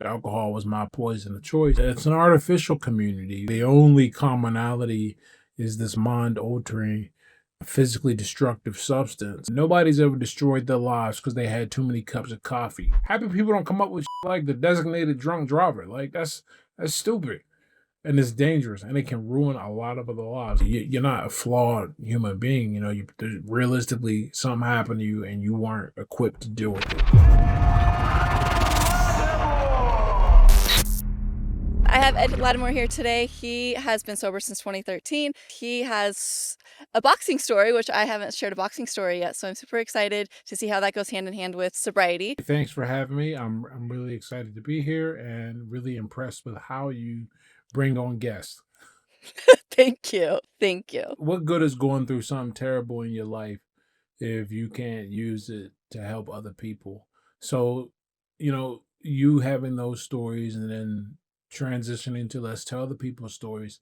Alcohol was my poison of choice. It's an artificial community. The only commonality is this mind altering, physically destructive substance. Nobody's ever destroyed their lives because they had too many cups of coffee. Happy people don't come up with like the designated drunk driver. Like that's stupid and it's dangerous and it can ruin a lot of other lives. You're not a flawed human being. Realistically, something happened to you and you weren't equipped to deal with it. I have Ed Latimore here today. He has been sober since 2013. He has a boxing story, which I haven't shared a boxing story yet, so I'm super excited to see how that goes hand in hand with sobriety. Thanks for having me. I'm really excited to be here and really impressed with how you bring on guests. Thank you. Thank you. What good is going through something terrible in your life if you can't use it to help other people? So, you having those stories and then transitioning to let's tell other people's stories.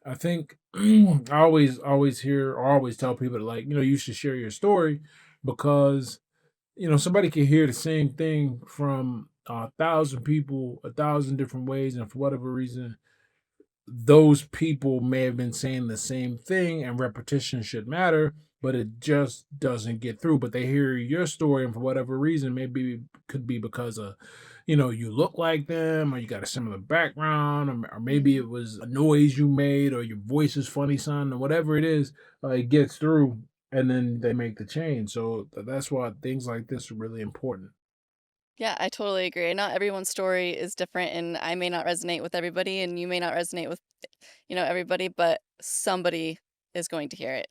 I think I always hear or always tell people that, like, you should share your story because somebody can hear the same thing from 1,000 people, 1,000 different ways, and for whatever reason, those people may have been saying the same thing, and repetition should matter, but it just doesn't get through. But they hear your story, and for whatever reason, maybe could be because of you look like them, or you got a similar background, or maybe it was a noise you made, or your voice is funny, son, or whatever it is. It gets through, and then they make the change. So that's why things like this are really important. Yeah, I totally agree. Not everyone's story is different, and I may not resonate with everybody, and you may not resonate with, everybody, but somebody is going to hear it.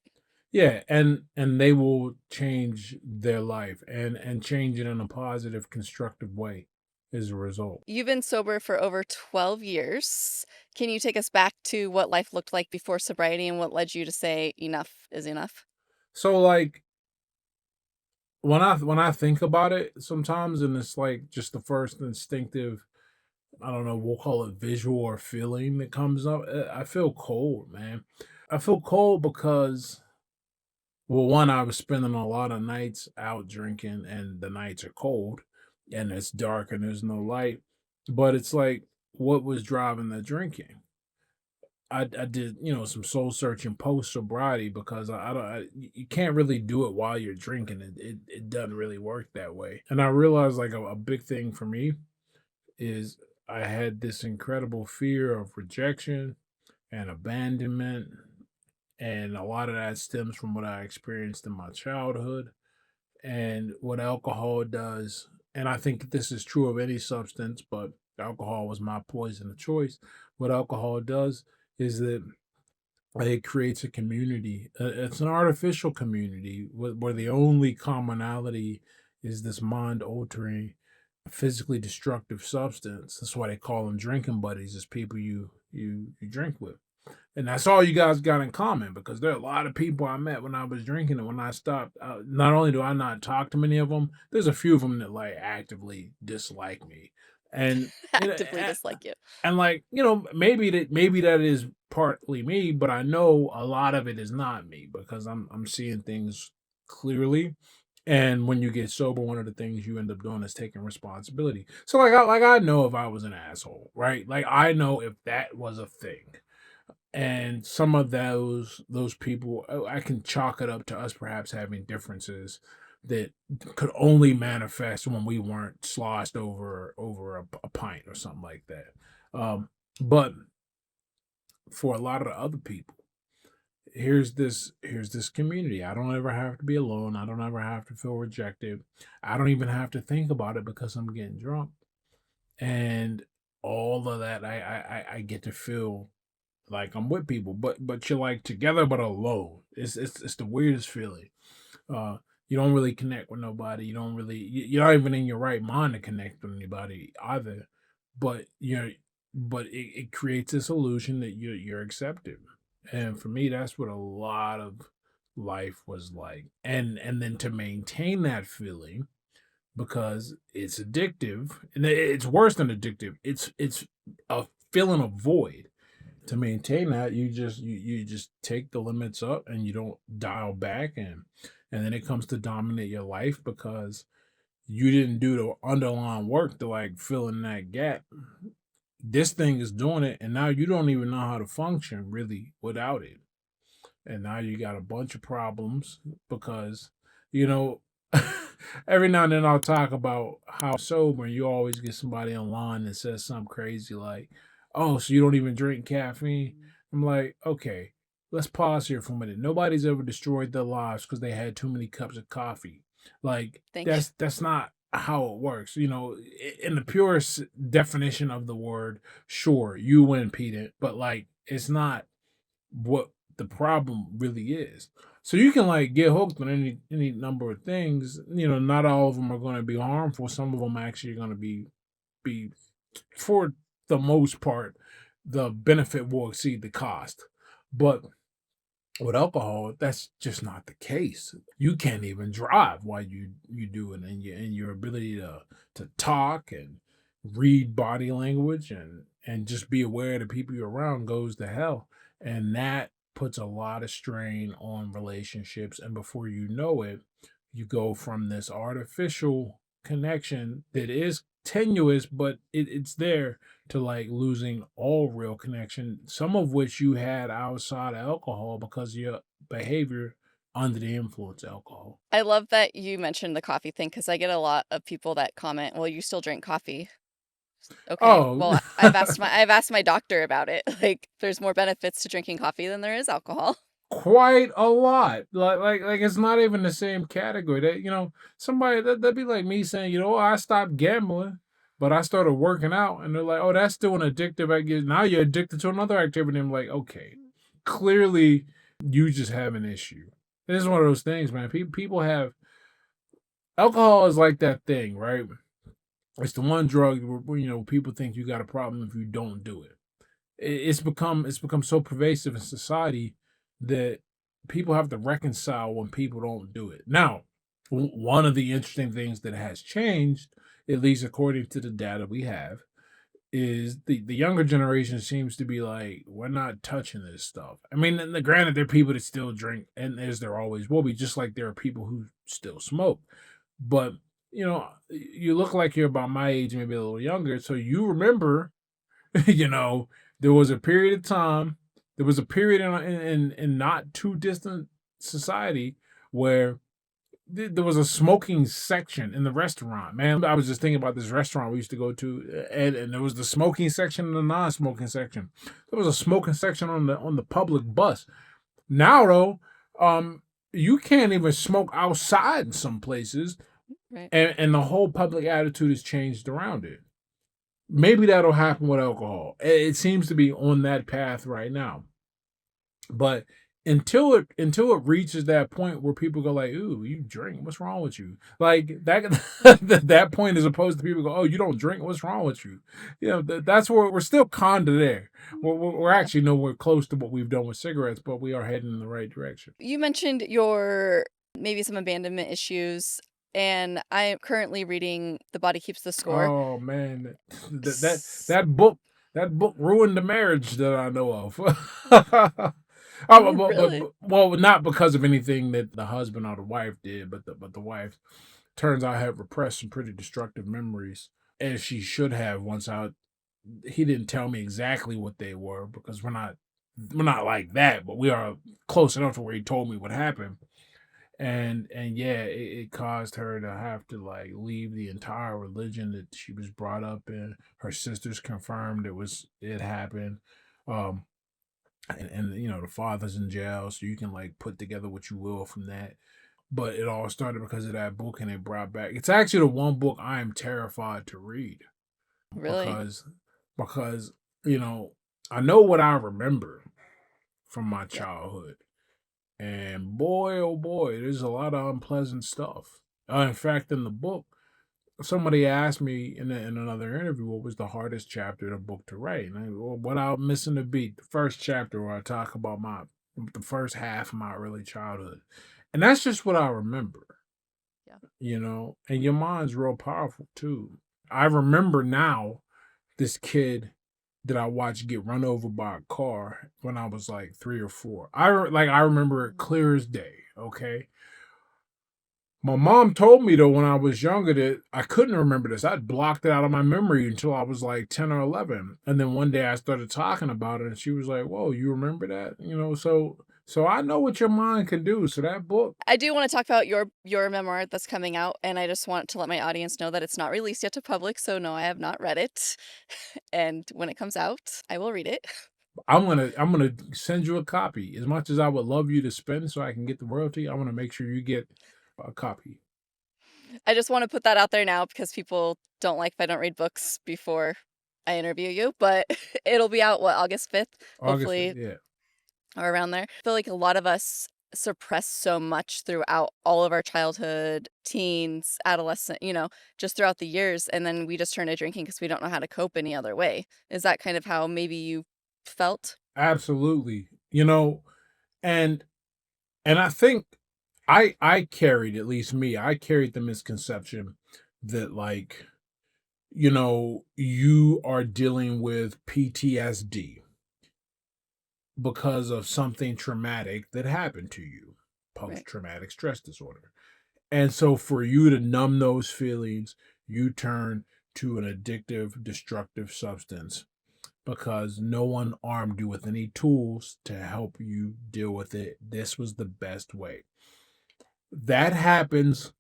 Yeah, and they will change their life and change it in a positive, constructive way as a result. You've been sober for over 12 years. Can you take us back to what life looked like before sobriety and what led you to say enough is enough? So like when I think about it sometimes, and it's like just the first instinctive, I don't know, we'll call it visual or feeling that comes up. I feel cold, man. I feel cold because, well, one, I was spending a lot of nights out drinking, and the nights are cold, and it's dark, and there's no light. But it's like, what was driving the drinking? I did, some soul searching post sobriety because I don't, you can't really do it while you're drinking. It doesn't really work that way. And I realized like a big thing for me is I had this incredible fear of rejection and abandonment, and a lot of that stems from what I experienced in my childhood and what alcohol does. And I think this is true of any substance, but alcohol was my poison of choice. What alcohol does is that it creates a community. It's an artificial community where the only commonality is this mind altering, physically destructive substance. That's why they call them drinking buddies, is people you drink with. And that's all you guys got in common, because there are a lot of people I met when I was drinking, and when I stopped, not only do I not talk to many of them, there's a few of them that like actively dislike me. And you know, Actively dislike you. and like, maybe that is partly me, but I know a lot of it is not me because I'm seeing things clearly. And when you get sober, one of the things you end up doing is taking responsibility. So like I know if I was an asshole, right? Like I know if that was a thing. And some of those people, I can chalk it up to us perhaps having differences that could only manifest when we weren't sloshed over a pint or something like that. But for a lot of the other people, here's this community. I don't ever have to be alone. I don't ever have to feel rejected. I don't even have to think about it because I'm getting drunk. And all of that, I get to feel like I'm with people, but you're like together but alone. It's the weirdest feeling. Uh, you don't really connect with nobody. You don't really. You're not even in your right mind to connect with anybody either. But it creates this illusion that you're accepted. And for me, that's what a lot of life was like. And then to maintain that feeling, because it's addictive, and it's worse than addictive. It's a feeling of void. To maintain that, you just take the limits up and you don't dial back, and then it comes to dominate your life because you didn't do the underlying work to like fill in that gap. This thing is doing it, and now you don't even know how to function really without it. And now you got a bunch of problems because, you know, every now and then I'll talk about how sober, and you always get somebody online that says something crazy like, "Oh, so you don't even drink caffeine?" I'm like, okay, let's pause here for a minute. Nobody's ever destroyed their lives because they had too many cups of coffee. Like Thank you. that's not how it works. In the purest definition of the word, sure, you win, Pete, but like it's not what the problem really is. So you can like get hooked on any number of things. Not all of them are going to be harmful. Some of them actually are going to be for the most part, the benefit will exceed the cost. But with alcohol, that's just not the case. You can't even drive while you do it, and your ability to talk and read body language and just be aware of the people you're around goes to hell, and that puts a lot of strain on relationships. And before you know it, you go from this artificial connection that is tenuous, but it's there, to like losing all real connection, some of which you had outside of alcohol because of your behavior under the influence of alcohol. I love that you mentioned the coffee thing because I get a lot of people that comment, "Well, you still drink coffee." Okay, Oh, well, I've asked my doctor about it. Like, there's more benefits to drinking coffee than there is alcohol. quite a lot. Like it's not even the same category. Somebody that'd be like me saying, I stopped gambling, but I started working out, and they're like, oh, that's still an addictive. I guess now you're addicted to another activity. I'm like, okay, clearly you just have an issue. This is one of those things, man. People have alcohol is like that thing, right? It's the one drug where people think you got a problem if you don't do it. It's become so pervasive in society that people have to reconcile when people don't do it. Now, one of the interesting things that has changed, at least according to the data we have, is the younger generation seems to be like, we're not touching this stuff. I mean, granted, there are people that still drink, and as there always will be, just like there are people who still smoke. But you look like you're about my age, maybe a little younger, so you remember you know, there was a period of time, there was a period in not too distant society where there was a smoking section in the restaurant. Man, I was just thinking about this restaurant we used to go to, and there was the smoking section and the non-smoking section. There was a smoking section on the public bus. Now though, you can't even smoke outside in some places, Right. and the whole public attitude has changed around it. Maybe that'll happen with alcohol. It seems to be on that path right now. But until it reaches that point where people go like, "Ooh, you drink? What's wrong with you?" Like that that point, as opposed to people go, "Oh, you don't drink? What's wrong with you?" That's where we're still kinda there. We're Yeah. actually nowhere close to what we've done with cigarettes, but we are heading in the right direction. You mentioned your maybe some abandonment issues, and I am currently reading The Body Keeps the Score. Oh man, that that S that book that book ruined the marriage that I know of. Oh, Really? well, not because of anything that the husband or the wife did, but the wife turns out had repressed some pretty destructive memories, as she should have. Once out, he didn't tell me exactly what they were because we're not like that, but we are close enough to where he told me what happened. And yeah, it caused her to have to like leave the entire religion that she was brought up in. Her sisters confirmed it happened. Um, and the father's in jail, so you can like put together what you will from that. But it all started because of that book, and it brought back. It's actually the one book I am terrified to read Really? because because you know I know what I remember from my Yep. childhood, and boy, oh boy, there's a lot of unpleasant stuff. In fact, in the book, somebody asked me in another interview what was the hardest chapter of the book to write. And without missing a beat, the first chapter where I talk about the first half of my early childhood. And that's just what I remember, Yeah. and your mind's real powerful too. I remember now this kid that I watched get run over by a car when I was, like, 3 or 4. I remember it clear as day, okay? My mom told me though when I was younger that I couldn't remember this. I'd blocked it out of my memory until I was like 10 or 11. And then one day I started talking about it and she was like, "Whoa, you remember that?" So I know what your mind can do. So that book, I do wanna talk about your memoir that's coming out, and I just want to let my audience know that it's not released yet to public, so no, I have not read it. And when it comes out, I will read it. I'm gonna send you a copy. As much as I would love you to spend so I can get the royalty, I want to make sure you get a copy. I just wanna put that out there now because people don't like if I don't read books before I interview you, but it'll be out, what, August 5th? August, Hopefully, yeah. or around there. I feel like a lot of us suppress so much throughout all of our childhood, teens, adolescent, just throughout the years, and then we just turn to drinking because we don't know how to cope any other way. Is that kind of how maybe you felt? Absolutely. And I think I carried, at least me, I carried the misconception that like, you are dealing with PTSD because of something traumatic that happened to you, post Right. traumatic stress disorder. And so for you to numb those feelings, you turn to an addictive, destructive substance because no one armed you with any tools to help you deal with it. This was the best way. That happens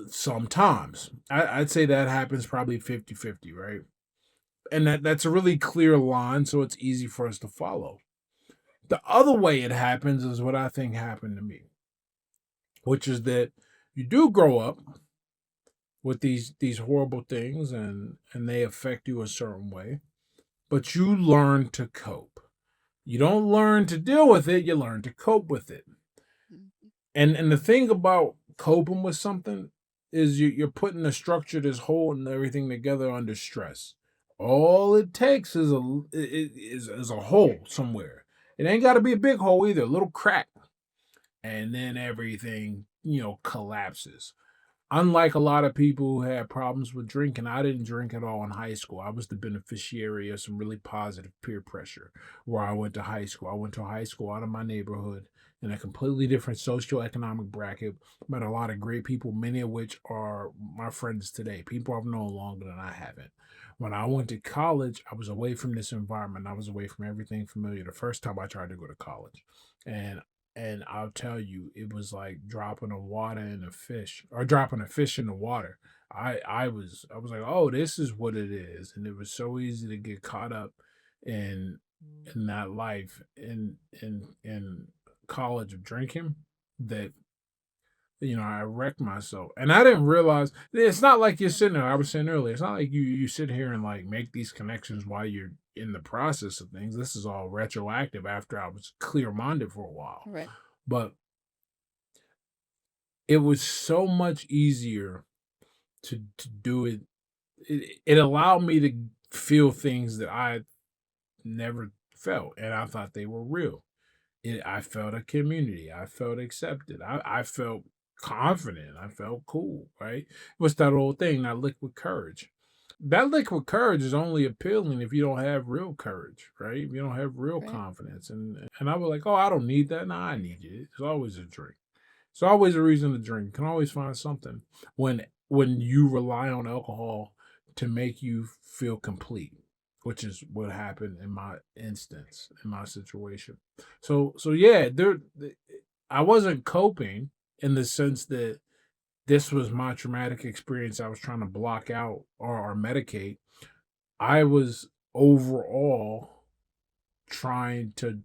sometimes. I'd say that happens probably 50-50, right? And that's a really clear line, so it's easy for us to follow. The other way it happens is what I think happened to me, which is that you do grow up with these horrible things and they affect you a certain way, but you learn to cope. You don't learn to deal with it, you learn to cope with it. Mhm. And the thing about coping with something is you're putting the structure that's holding everything together under stress. All it takes is is a hole somewhere. It ain't got to be a big hole either, a little crack, and then everything collapses. Unlike a lot of people who had problems with drinking, I didn't drink at all in high school. I was the beneficiary of some really positive peer pressure where I went to high school. I went to high school out of my neighborhood in a completely different socioeconomic bracket. Met a lot of great people, many of which are my friends today, people I've known longer than I haven't. When I went to college, I was away from this environment. I was away from everything familiar the first time I tried to go to college. And I'll tell you, it was like dropping a water in a fish or dropping a fish in the water. I was like, oh, this is what it is. And it was so easy to get caught up in that life in college of drinking that I wrecked myself. And I didn't realize it's not like you're sitting there. I was saying earlier, it's not like you sit here and like make these connections while you're in the process of things. This is all retroactive after I was clear minded for a while. Right. But it was so much easier to do it. It allowed me to feel things that I never felt, and I thought they were real. I felt a community. I felt accepted. I felt confident. I felt cool, right? What's that old thing, that liquid courage? That liquid courage is only appealing if you don't have real courage, right? If you don't have real Right. confidence. And I was like, oh, I don't need that. Nah, I need it. It's always a drink. It's always a reason to drink. You can always find something when you rely on alcohol to make you feel complete, which is what happened in my instance, in my situation. So yeah, I wasn't coping in the sense that this was my traumatic experience I was trying to block out or medicate. I was overall trying to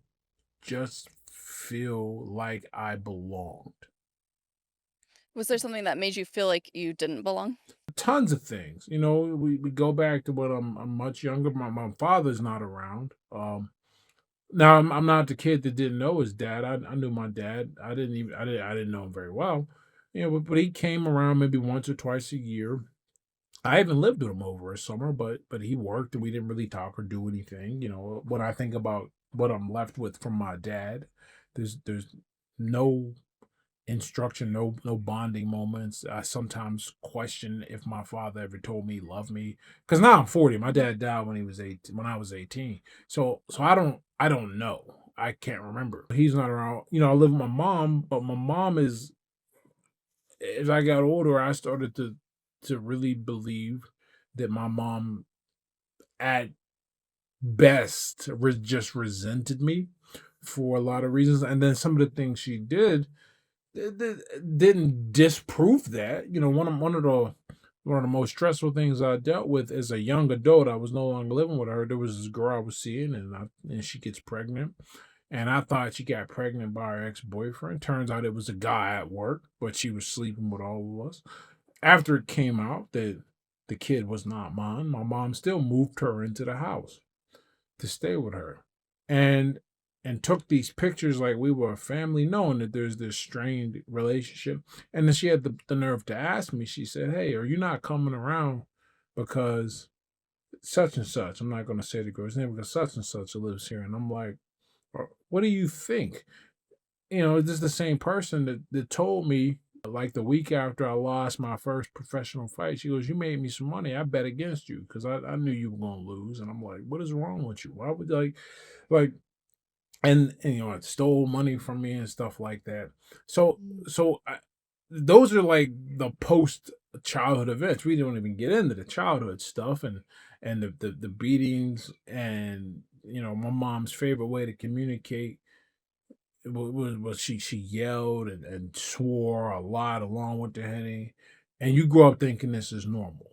just feel like I belonged. Was there something that made you feel like you didn't belong? Tons of things. We go back to when I'm much younger. My father's not around. Now I'm not the kid that didn't know his dad. I knew my dad. I didn't know him very well. But he came around maybe once or twice a year. I even lived with him over a summer, but he worked and we didn't really talk or do anything. When I think about what I'm left with from my dad, there's no instruction, no bonding moments. I sometimes question if my father ever told me he loved me. Because now I'm 40. My dad died when he was 18, when I was 18. So I don't know. I can't remember. He's not around. I live with my mom, but my mom is as I got older, I started to really believe that my mom, at best, just resented me for a lot of reasons, and then some of the things she did didn't disprove that. You know, one of the most stressful things I dealt with as a young adult, I was no longer living with her. There was this girl I was seeing, and she gets pregnant, and I thought she got pregnant by her ex boyfriend. Turns out it was a guy at work, but she was sleeping with all of us. After it came out that the kid was not mine, my mom still moved her into the house to stay with her, and took these pictures like we were a family, knowing that there's this strained relationship. And then she had the nerve to ask me. She said, "Hey, are you not coming around because such and such?" I'm not going to say the girl's name, because such and such lives here. And I'm like, "What do you think?" You know, this is the same person that told me, like, the week after I lost my first professional fight. She goes, "You made me some money. I bet against you because I knew you were going to lose." And I'm like, "What is wrong with you? Why would, like, and you know, it stole money from me and stuff like that." So Mm. those are like the post childhood events. We don't even get into the childhood stuff, and the beatings, and you know, my mom's favorite way to communicate was she yelled and swore a lot along with the hitting, and you grow up thinking this is normal.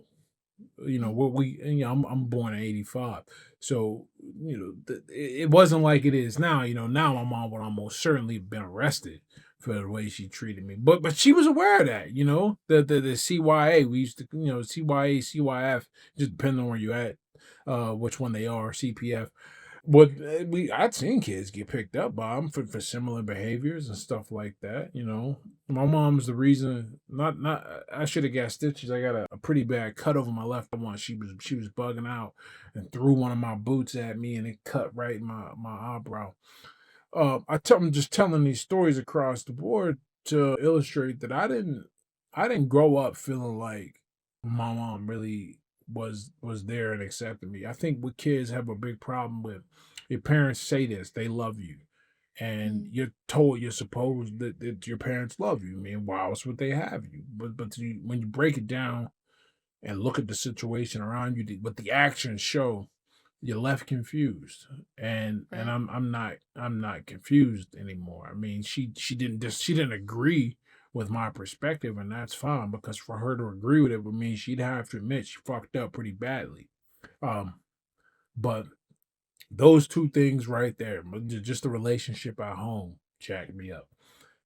You know, Mm. what we you know, I'm born in '85, so you know, it wasn't like it is now. You know, now my mom would almost certainly have been arrested for the way she treated me, but she was aware of that. You know, the CYA, we used to, you know, CYA, CYF, just depending on where you at, which one they are, CPF. But I'd seen kids get picked up by them for similar behaviors and stuff like that. You know, my mom's the reason. Not I should have got stitches. I got a pretty bad cut over my left one. She was bugging out and threw one of my boots at me, and it cut right in my eyebrow. I'm just telling these stories across the board to illustrate that I didn't grow up feeling like my mom really was there and accepted me. I think what kids have a big problem with, your parents say this, they love you, and Mm. you're told, you're supposed that your parents love you. I mean, why else would they have you? But when you break it down and look at the situation around you, what the actions show, you're left confused. And Right. I'm not confused anymore. I mean, she didn't agree with my perspective, and that's fine, because for her to agree with it would mean she'd have to admit she fucked up pretty badly. Um, but those two things right there, just the relationship at home, jacked me up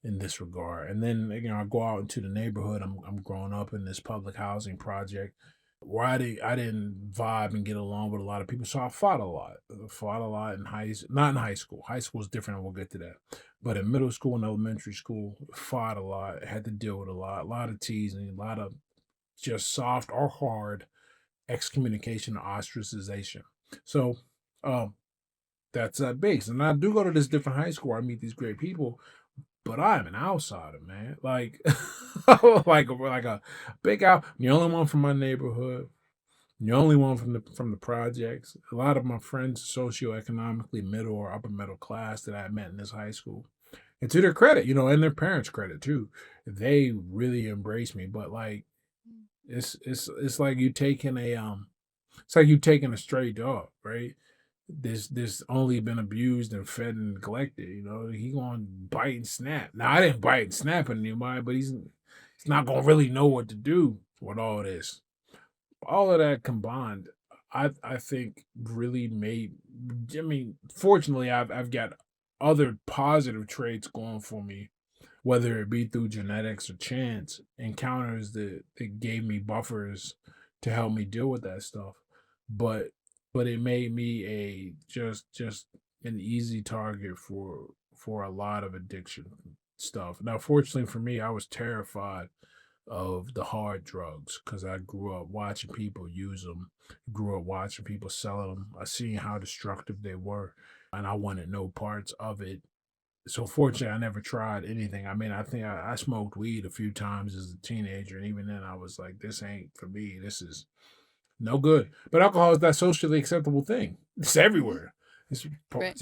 in this regard. And then, you know, I go out into the neighborhood. I'm growing up in this public housing project where I didn't vibe and get along with a lot of people. So I fought a lot. Fought a lot in not in high school. High school is different, and we'll get to that. But in middle school and elementary school, fought a lot. Had to deal with a lot of teasing, a lot of just soft or hard excommunication, ostracization. So um that's that base. And I do go to this different high school. I meet these great people, but I'm an outsider, man. Like, like a big out. The only one from my neighborhood. The only one from the projects. A lot of my friends, socioeconomically middle or upper middle class, that I met in this high school. And to their credit, you know, and their parents' credit too, they really embraced me. But like, Mm. it's like you taking it's like you taking a stray dog, right? This only been abused and fed and neglected. You know, he gonna bite and snap. Now I didn't bite and snap at anybody, but he's not gonna really know what to do with all this. All of that combined, I think really made. I mean, fortunately, I've got other positive traits going for me, whether it be through genetics or chance encounters that gave me buffers to help me deal with that stuff. But it made me a just an easy target for a lot of addiction stuff. Now, fortunately for me, I was terrified of the hard drugs because I grew up watching people use them, grew up watching people sell them. I seen how destructive they were, and I wanted no parts of it. So fortunately, I never tried anything. I mean, I think I smoked weed a few times as a teenager, and even then, I was like, "This ain't for me. This is no good." But alcohol is that socially acceptable thing. It's Mhm. everywhere. It's Right.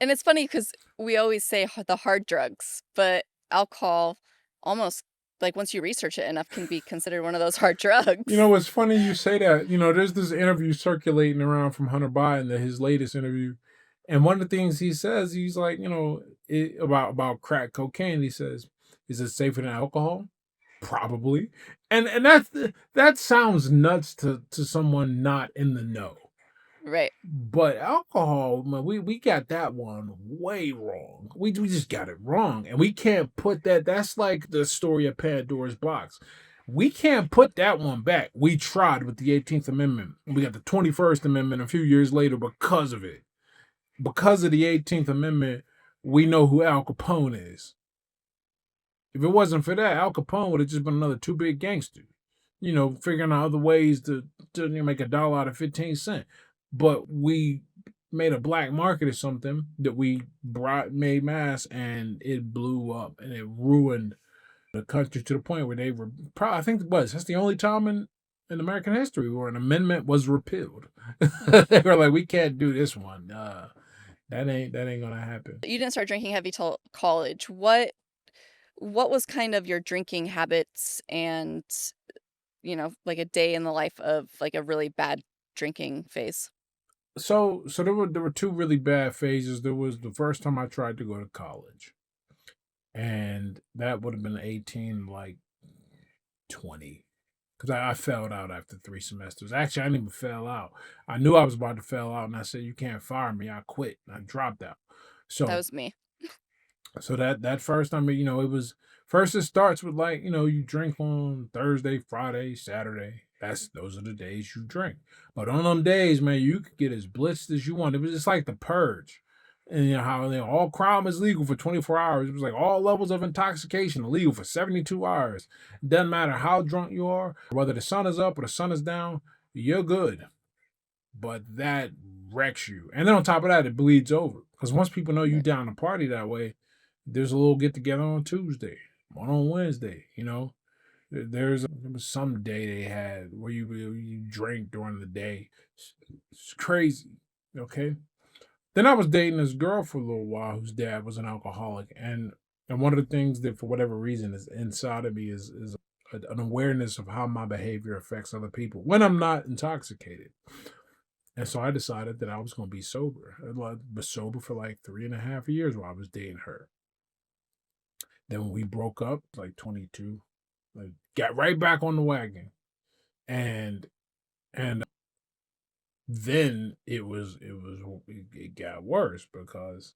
And it's funny because we always say the hard drugs, but alcohol almost like, once you research it enough, can be considered one of those hard drugs. It's funny you say that. There's this interview circulating around from Hunter Biden, his latest interview, and one of the things he says, he's like, about crack cocaine. He says, "Is it safer than alcohol? Probably." And that sounds nuts to someone not in the know. Right. But alcohol, man, we got that one way wrong. We just got it wrong. And we can't put that. That's like the story of Pandora's box. We can't put that one back. We tried with the 18th Amendment. We got the 21st Amendment a few years later because of it. Because of the 18th Amendment, we know who Al Capone is. If it wasn't for that, Al Capone would have just been another too big gangster. Figuring out other ways to make a dollar out of 15 cents. But we made a black market or something that we made mass, and it blew up and it ruined the country to the point where they were probably, I think that's the only time in American history where an amendment was repealed. They were like, we can't do this one. That ain't gonna happen. You didn't start drinking heavy till college. What was kind of your drinking habits and, like a day in the life of like a really bad drinking phase? So there were two really bad phases. There was the first time I tried to go to college, and that would have been 18, like 20, because I failed out after 3 semesters. Actually, I didn't even fail out. I knew I was about to fail out, and I said, "You can't fire me." I quit. I dropped out. That So was me. so that first time, it was first. It starts with, like, you drink on Thursday, Friday, Saturday. Those are the days you drink. But on them days, man, you could get as blitzed as you want. It was just like the purge. And how all crime is legal for 24 hours. It was like all levels of intoxication illegal for 72 hours. It doesn't matter how drunk you are, whether the sun is up or the sun is down, you're good. But that wrecks you. And then on top of that, it bleeds over. Because once people know you down to party that way, there's a little get together on Tuesday, one on Wednesday. There was some day they had where you drink during the day. It's crazy. Okay. Then I was dating this girl for a little while whose dad was an alcoholic, and one of the things that for whatever reason is inside of me is an awareness of how my behavior affects other people when I'm not intoxicated. And so I decided that I was going to be sober. I was sober for like 3.5 years while I was dating her. Then when we broke up, like 22, like got right back on the wagon, and and then it got worse because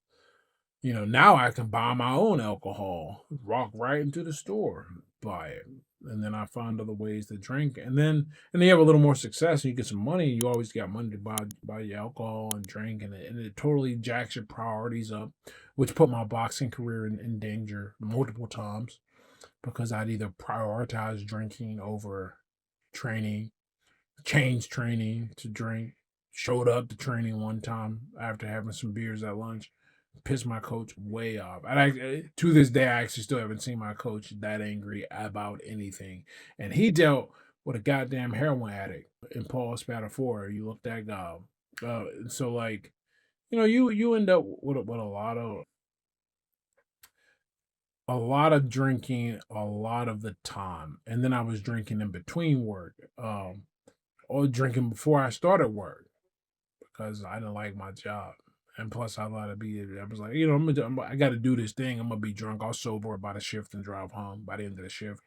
now I can buy my own alcohol, walk right into the store, buy it, and then I find other ways to drink, and then you have a little more success, and you get some money. You always got money to buy your alcohol and drink, and it totally jacks your priorities up, which put my boxing career in danger multiple times because I'd either prioritize drinking over training, change training to drink, showed up to training one time after having some beers at lunch, pissed my coach way off. To this day, I actually still haven't seen my coach that angry about anything. And he dealt with a goddamn heroin addict in Paul Spatafora. You look that guy up. So like, you end up with a lot of drinking a lot of the time. And then I was drinking in between work, or drinking before I started work because I didn't like my job. And plus, I was like, I got to do this thing. I'm going to be drunk. I'll sober about a shift and drive home by the end of the shift.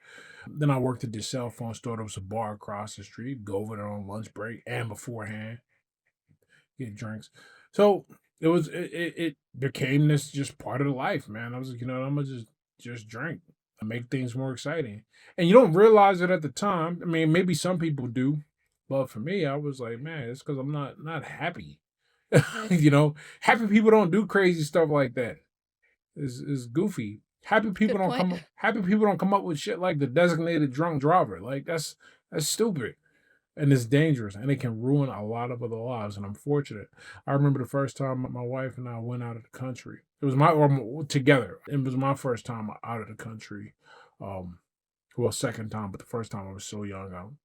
Then I worked at this cell phone store. There was a bar across the street. Go over there on lunch break and beforehand, get drinks. So it became this just part of the life, man. I was like, I'm going to just drink and make things more exciting. And you don't realize it at the time. I mean, maybe some people do. But for me, I was like, man, it's because I'm not happy. Happy people don't do crazy stuff like that. It's goofy. Good point. Happy people don't come up with shit like the designated drunk driver. Like that's stupid. And it's dangerous, and it can ruin a lot of other lives. And I'm fortunate. I remember the first time my wife and I went out of the country. It was together. It was my first time out of the country. Well, second time, but the first time I was so young.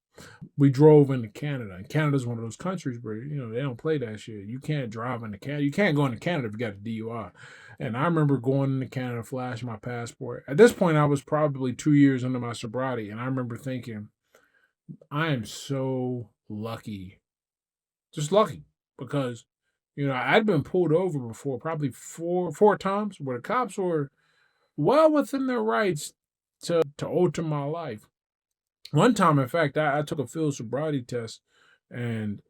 We drove into Canada, and Canada's one of those countries where, they don't play that shit. You can't drive into Canada. You can't go into Canada if you got a DUI. And I remember going into Canada, flashing my passport. At this point, I was probably 2 years into my sobriety, and I remember thinking, I am so lucky, just lucky, because I'd been pulled over before, probably four times, where the cops were well within their rights to alter my life. One time, in fact, I took a field sobriety test, and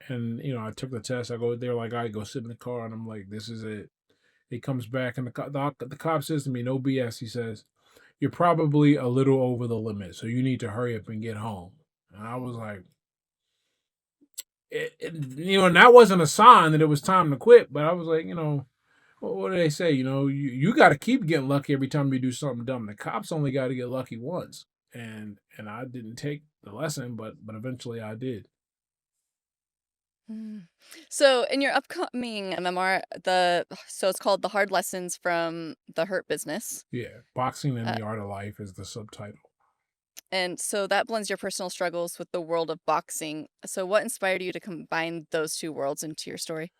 I took the test. I go there like, I go sit in the car, and I'm like, this is it. He comes back, and the cop says to me, no BS. He says, you're probably a little over the limit, so you need to hurry up and get home. And I was like, and that wasn't a sign that it was time to quit, but I was like, what do they say? You got to keep getting lucky every time you do something dumb. The cops only got to get lucky once, and I didn't take the lesson, but eventually I did. Mm. So in your upcoming memoir, so it's called The Hard Lessons from the Hurt Business. Yeah, boxing and Uh, the art of life is the subtitle. and so that blends your personal struggles with the world of boxing. So what inspired you to combine those two worlds into your story?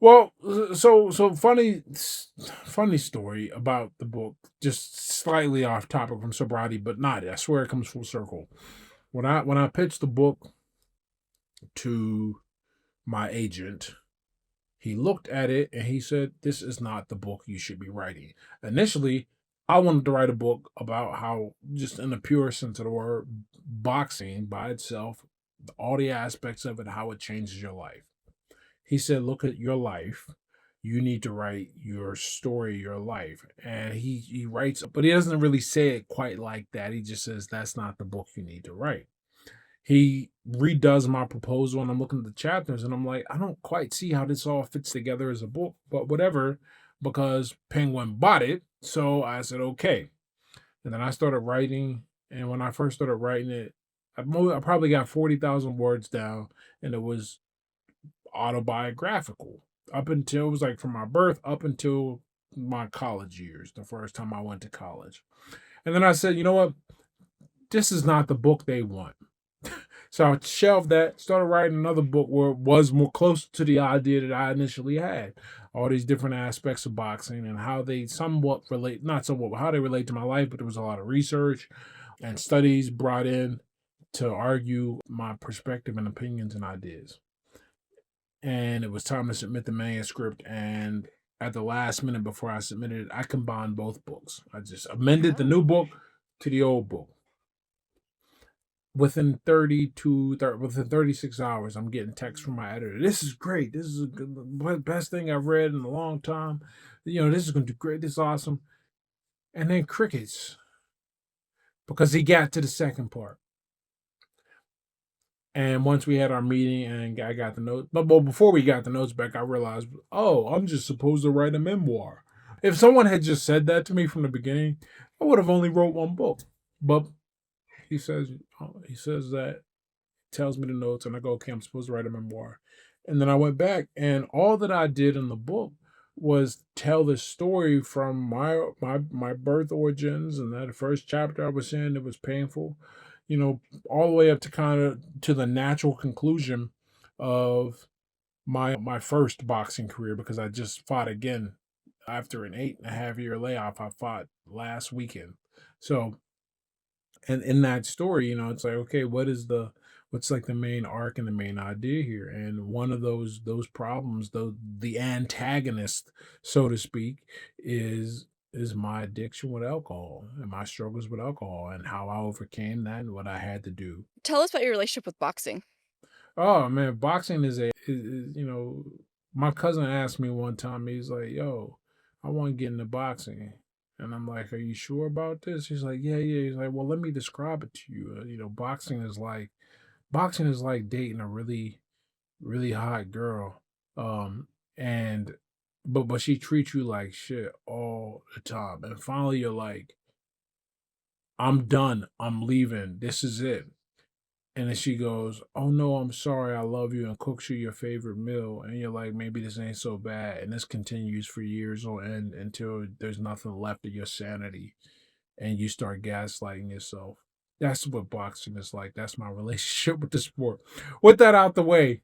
Well, so funny story about the book. Just slightly off topic from sobriety, but not. I swear it comes full circle. When I pitched the book to my agent, he looked at it and he said, "This is not the book you should be writing." Initially, I wanted to write a book about how, just in the pure sense of the word, boxing by itself, all the aspects of it, how it changes your life. He said, look at your life. You need to write your story, your life. And he writes, but he doesn't really say it quite like that. He just says, that's not the book you need to write. He redoes my proposal, and I'm looking at the chapters, and I'm like, I don't quite see how this all fits together as a book, but whatever, because Penguin bought it. So I said, okay. And then I started writing. And when I first started writing it, I probably got 40,000 words down, and it was autobiographical up until, it was like from my birth up until my college years, the first time I went to college. And then I said, you know what? This is not the book they want. So I shelved that, started writing another book where it was more close to the idea that I initially had. All these different aspects of boxing and how they somewhat relate, not somewhat, but how they relate to my life. But there was a lot of research and studies brought in to argue my perspective and opinions and ideas. And it was time to submit the manuscript. And at the last minute before I submitted it, I combined both books. I just amended the Oh. new book to the old book. Within 36 hours, I'm getting text from my editor. This is great. This is the best thing I've read in a long time. This is going to do great. This is awesome. And then crickets, because he got to the second part. And once we had our meeting and I got the notes, but before we got the notes back, I realized, oh, I'm just supposed to write a memoir. If someone had just said that to me from the beginning, I would have only wrote one book. But he says that, tells me the notes, and I go, okay, I'm supposed to write a memoir. And then I went back, and all that I did in the book was tell the story from my birth origins, and that first chapter I was in, it was painful, all the way up to kind of to the natural conclusion of my first boxing career, because I just fought again after an 8.5 year layoff. I fought last weekend. So, and in that story, it's like, okay, what's like the main arc and the main idea here? And one of those problems, though, the antagonist, so to speak, is my addiction with alcohol and my struggles with alcohol and how I overcame that and what I had to do. Tell us about your relationship with boxing. Oh man, boxing my cousin asked me one time, he's like, yo, I want to get into boxing. And I'm like, are you sure about this? He's like, yeah, yeah. He's like, well, let me describe it to you. Boxing is like dating a really, really hot girl. And but she treats you like shit all the time. And finally you're like, I'm done. I'm leaving. This is it. And then she goes, "Oh no, I'm sorry. I love you," and cooks you your favorite meal. And you're like, maybe this ain't so bad. And this continues for years on end until there's nothing left of your sanity and you start gaslighting yourself. That's what boxing is like. That's my relationship with the sport. With that out the way,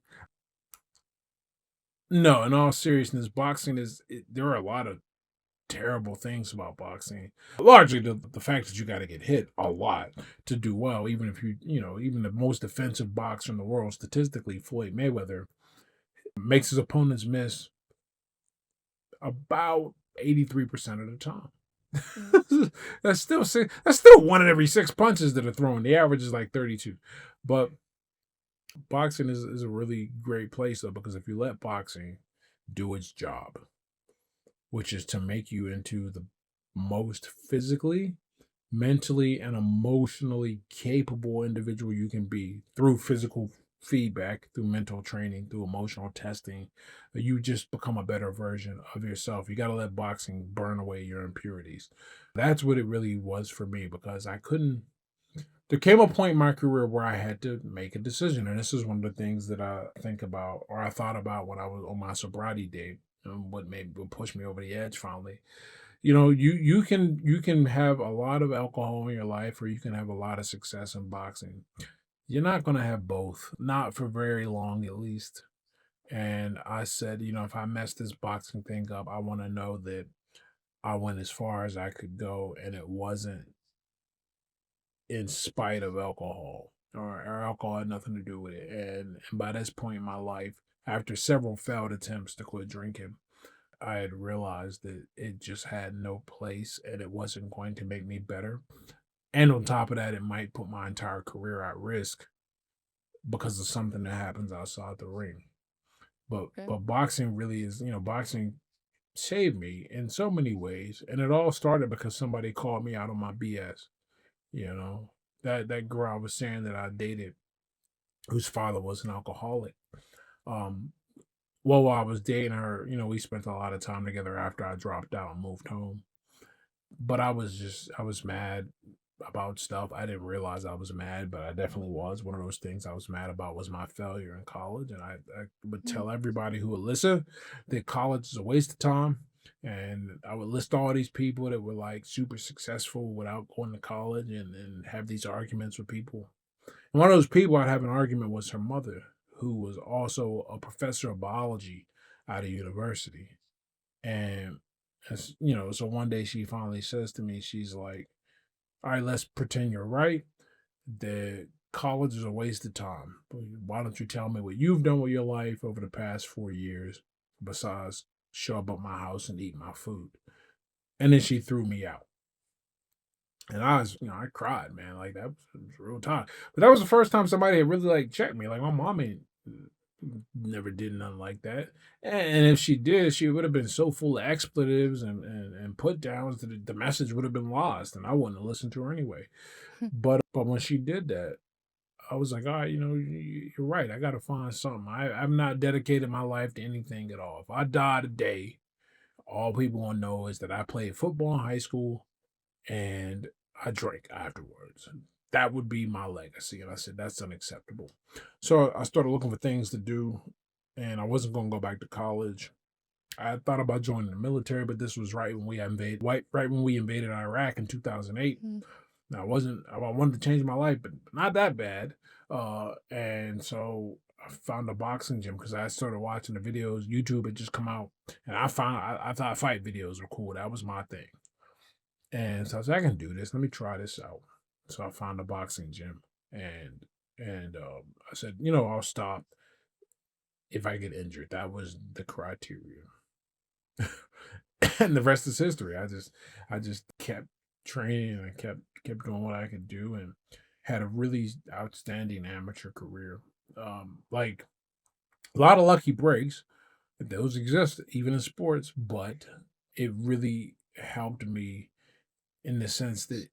no, in all seriousness, boxing there are a lot of terrible things about boxing. Largely the fact that you got to get hit a lot to do well, even if even the most defensive boxer in the world, statistically, Floyd Mayweather, makes his opponents miss about 83% of the time. Mm. That's still one in every six punches that are thrown. The average is like 32. But boxing is a really great place though, because if you let boxing do its job, which is to make you into the most physically, mentally, and emotionally capable individual you can be through physical feedback, through mental training, through emotional testing, you just become a better version of yourself. You got to let boxing burn away your impurities. That's what it really was for me because I couldn't. There came a point in my career where I had to make a decision, and this is one of the things that I think about or I thought about when I was on my sobriety day. What pushed me over the edge finally. You can have a lot of alcohol in your life, or you can have a lot of success in boxing. You're not going to have both, not for very long at least. And I said, if I mess this boxing thing up, I want to know that I went as far as I could go, and it wasn't in spite of alcohol, or alcohol had nothing to do with it. And by this point in my life, after several failed attempts to quit drinking, I had realized that it just had no place and it wasn't going to make me better. And on top of that, it might put my entire career at risk because of something that happens outside the ring. But Okay. but boxing really is, boxing saved me in so many ways. And it all started because somebody called me out on my BS. You know, that girl I was saying that I dated, whose father was an alcoholic. Um, well, while I was dating her, we spent a lot of time together after I dropped out and moved home. But I was mad about stuff. I didn't realize I was mad, but I definitely was. One of those things I was mad about was my failure in college. And I would Mm. tell everybody who would listen that college is a waste of time. And I would list all these people that were like super successful without going to college and have these arguments with people. And one of those people I'd have an argument was her mother, who was also a professor of biology at a university. And so one day she finally says to me, she's like, "All right, let's pretend you're right. That college is a waste of time. But why don't you tell me what you've done with your life over the past 4 years besides show up at my house and eat my food?" And then she threw me out. And I cried, man. Like that was real time. But that was the first time somebody had really like checked me. Like my mom ain't never did nothing like that. And if she did, she would have been so full of expletives and put downs that the message would have been lost, and I wouldn't have listened to her anyway. But when she did that, I was like, all right, you're right. I got to find something. I've not dedicated my life to anything at all. If I die today, all people want to know is that I played football in high school and I drank afterwards. That would be my legacy. And I said, that's unacceptable. So I started looking for things to do, and I wasn't going to go back to college. I thought about joining the military, but this was right when we invaded Iraq in 2008. Mm. Now, I wanted to change my life, but not that bad. And so I found a boxing gym because I started watching the videos. YouTube had just come out, and I thought fight videos were cool. That was my thing. And so I said, I can do this. Let me try this out. So I found a boxing gym, and I said, I'll stop if I get injured. That was the criteria. And the rest is history. I just kept training and kept doing what I could do and had a really outstanding amateur career. Like a lot of lucky breaks, those exist even in sports, but it really helped me in the sense that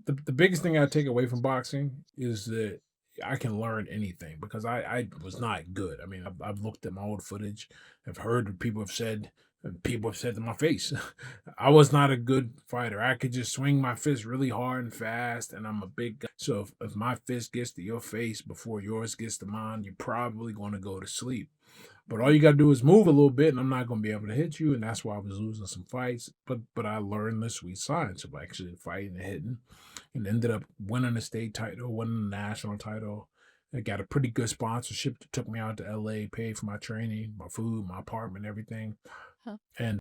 the biggest thing I take away from boxing is that I can learn anything because I was not good. I mean, I've looked at my old footage. I've heard what people have said to my face. I was not a good fighter. I could just swing my fist really hard and fast, and I'm a big guy. So if my fist gets to your face before yours gets to mine, you're probably going to go to sleep. But all you got to do is move a little bit, and I'm not going to be able to hit you. And that's why I was losing some fights. But I learned the sweet science of actually fighting and hitting. and ended up winning the state title, winning the national title. I got a pretty good sponsorship that took me out to LA, paid for my training, my food, my apartment, everything. Huh. And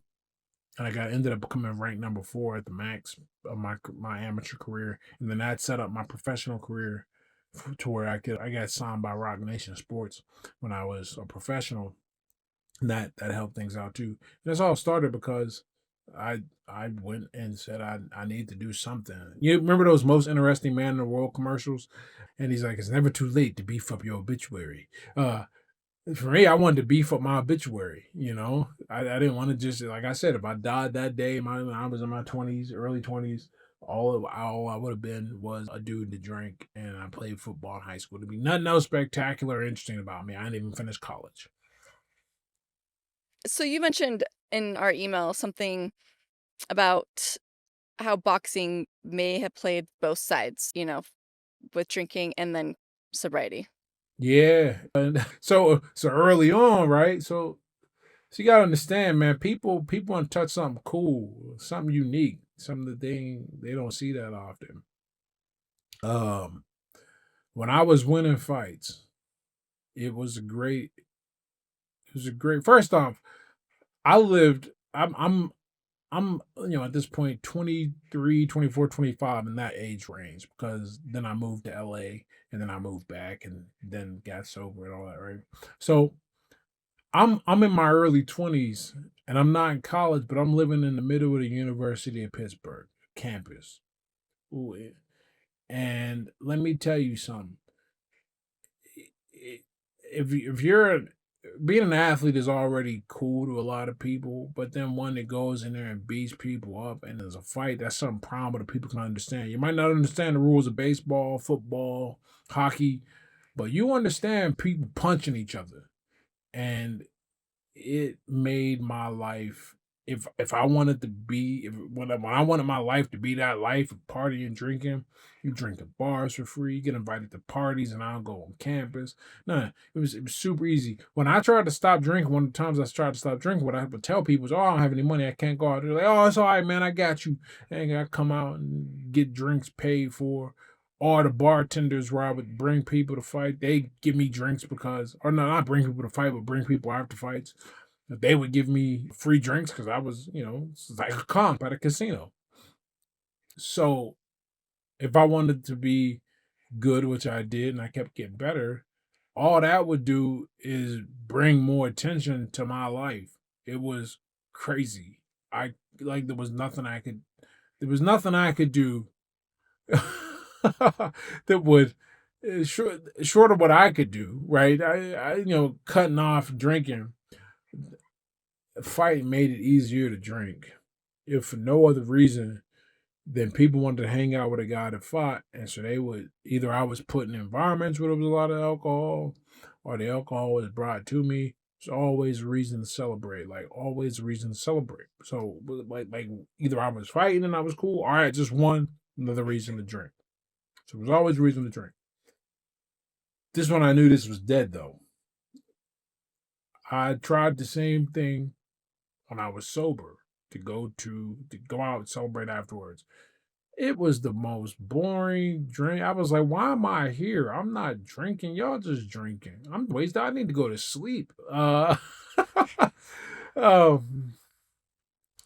I got ended up becoming ranked number 4 at the max of my amateur career, and then that set up my professional career to where I got signed by Rock Nation Sports when I was a professional, and that helped things out too. And this all started because I went and said I need to do something. You remember those most interesting man in the world commercials? And he's like, it's never too late to beef up your obituary. For me, I wanted to beef up my obituary. I didn't want to just, like I said, if I died that day, I was in my 20s, early 20s. All I would have been was a dude that drank, and I played football in high school. There'd be nothing else spectacular or interesting about me. I didn't even finish college. So you mentioned in our email something about how boxing may have played both sides, with drinking and then sobriety. Yeah, and so early on, right? So you gotta understand, man. People want to touch something cool, something unique, something that they don't see that often. Um, when I was winning fights, it was a great. It was a great. First off, I lived. I'm at this point 23, 24, 25 in that age range because then I moved to LA and then I moved back and then got sober and all that, right? So I'm in my early 20s and I'm not in college, but I'm living in the middle of the University of Pittsburgh campus. Ooh, and let me tell you something. If you're being an athlete is already cool to a lot of people, but then one that goes in there and beats people up and there's a fight, that's something primal that people can understand. You might not understand the rules of baseball, football, hockey, but you understand people punching each other. And it made my life. If I wanted to be, if when I wanted my life to be that life of partying, drinking, you drink at bars for free, you get invited to parties, and I'll go on campus. Nah, it was super easy. When I tried to stop drinking, one of the times I tried to stop drinking, what I would tell people is, "Oh, I don't have any money, I can't go out." They're like, "Oh, it's all right, man, I got you." And I come out and get drinks paid for. Or the bartenders where I would bring people to fight, they give me drinks because, or no, not bring people to fight, but bring people after fights. They would give me free drinks because I was, it's like a comp at a casino. So if I wanted to be good, which I did, and I kept getting better, all that would do is bring more attention to my life. It was crazy. I like there was nothing I could do that would short of what I could do, right? Cutting off drinking, fighting made it easier to drink, if for no other reason than people wanted to hang out with a guy that fought, and so they would either I was put in environments where there was a lot of alcohol, or the alcohol was brought to me. It's always a reason to celebrate, like always a reason to celebrate. So like either I was fighting and I was cool, or I just won, another reason to drink. So it was always a reason to drink. This one I knew this was dead though. I tried the same thing when I was sober to go out and celebrate afterwards. It was the most boring drink. I was like, why am I here? I'm not drinking. Y'all just drinking. I'm wasted. I need to go to sleep. um,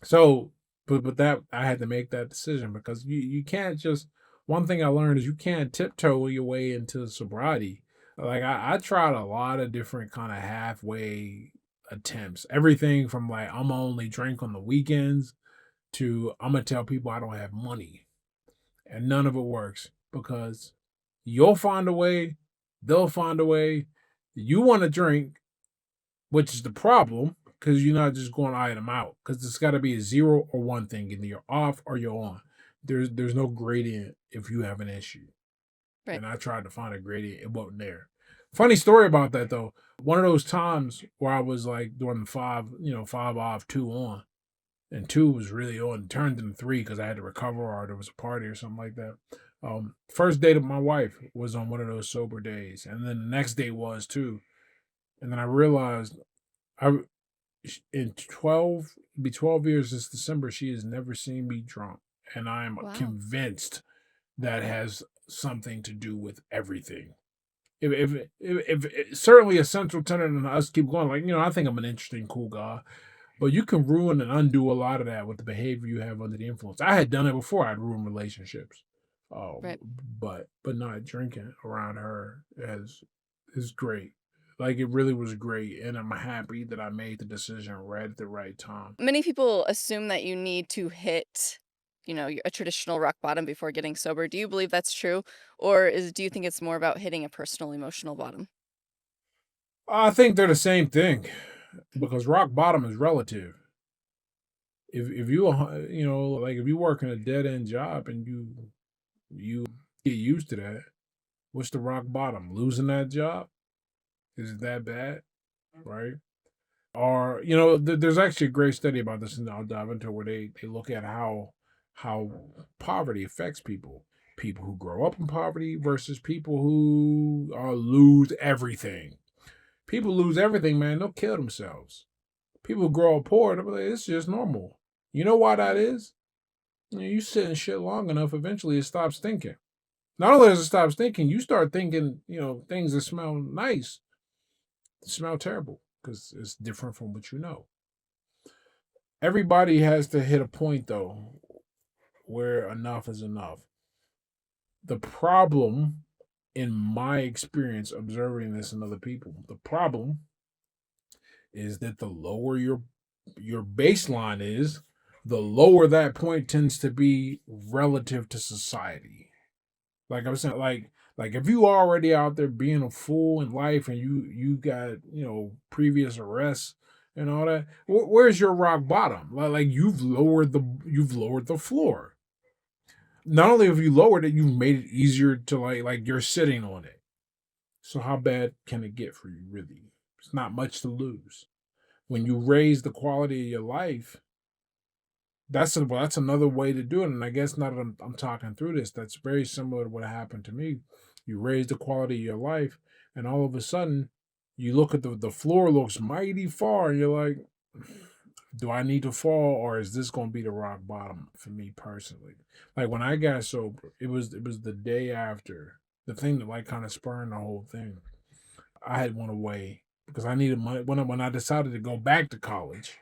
so, but that I had to make that decision because you can't just. One thing I learned is you can't tiptoe your way into sobriety. Like I tried a lot of different kind of halfway attempts. Everything from like I'm only drink on the weekends to I'm gonna tell people I don't have money, and none of it works because you'll find a way, they'll find a way. You want to drink, which is the problem because you're not just going to item out because it's got to be a zero or one thing. Either you're off or you're on. There's no gradient if you have an issue. Right. And I tried to find a gradient, it wasn't there. Funny story about that though. One of those times where I was like doing five, 5 off, 2 on, and 2 was really on, turned into 3 because I had to recover or there was a party or something like that. First date of my wife was on one of those sober days, and then the next day was too. And then I realized I in 12 years this December she has never seen me drunk, and I am Wow. convinced that has something to do with everything. If certainly a central tenet and us keep going, like, I think I'm an interesting, cool guy, but you can ruin and undo a lot of that with the behavior you have under the influence. I had done it before. I'd ruined relationships. Right. But not drinking around her is great. Like, it really was great, and I'm happy that I made the decision right at the right time. Many people assume that you need to hit, a traditional rock bottom before getting sober. Do you believe that's true? Or do you think it's more about hitting a personal emotional bottom? I think they're the same thing because rock bottom is relative. If you like, if you work in a dead end job and you get used to that, what's the rock bottom? Losing that job? Is it that bad? Right? Or there's actually a great study about this, and I'll dive into it, where they look at how poverty affects people. People who grow up in poverty versus people who lose everything. People lose everything, man. They'll kill themselves. People who grow up poor, they'll be like, it's just normal. You know why that is? You sit in shit long enough, eventually it stops thinking. Not only does it stop thinking, you start thinking, things that smell nice smell terrible because it's different from what you know. Everybody has to hit a point, though, where enough is enough. The problem, in my experience observing this in other people, the problem is that the lower your baseline is, the lower that point tends to be relative to society. Like I was saying, like if you already out there being a fool in life and you got previous arrests and all that, where's your rock bottom? Like you've lowered the floor. Not only have you lowered it, you've made it easier to like you're sitting on it. So how bad can it get for you, really? It's not much to lose. When you raise the quality of your life, that's another way to do it. And I guess now that I'm talking through this, that's very similar to what happened to me. You raise the quality of your life, and all of a sudden, you look at the floor looks mighty far, and you're like, do I need to fall, or is this going to be the rock bottom for me personally? Like when I got sober, it was the day after, the thing that like kind of spurned the whole thing. I had went away because I needed money when I decided to go back to college.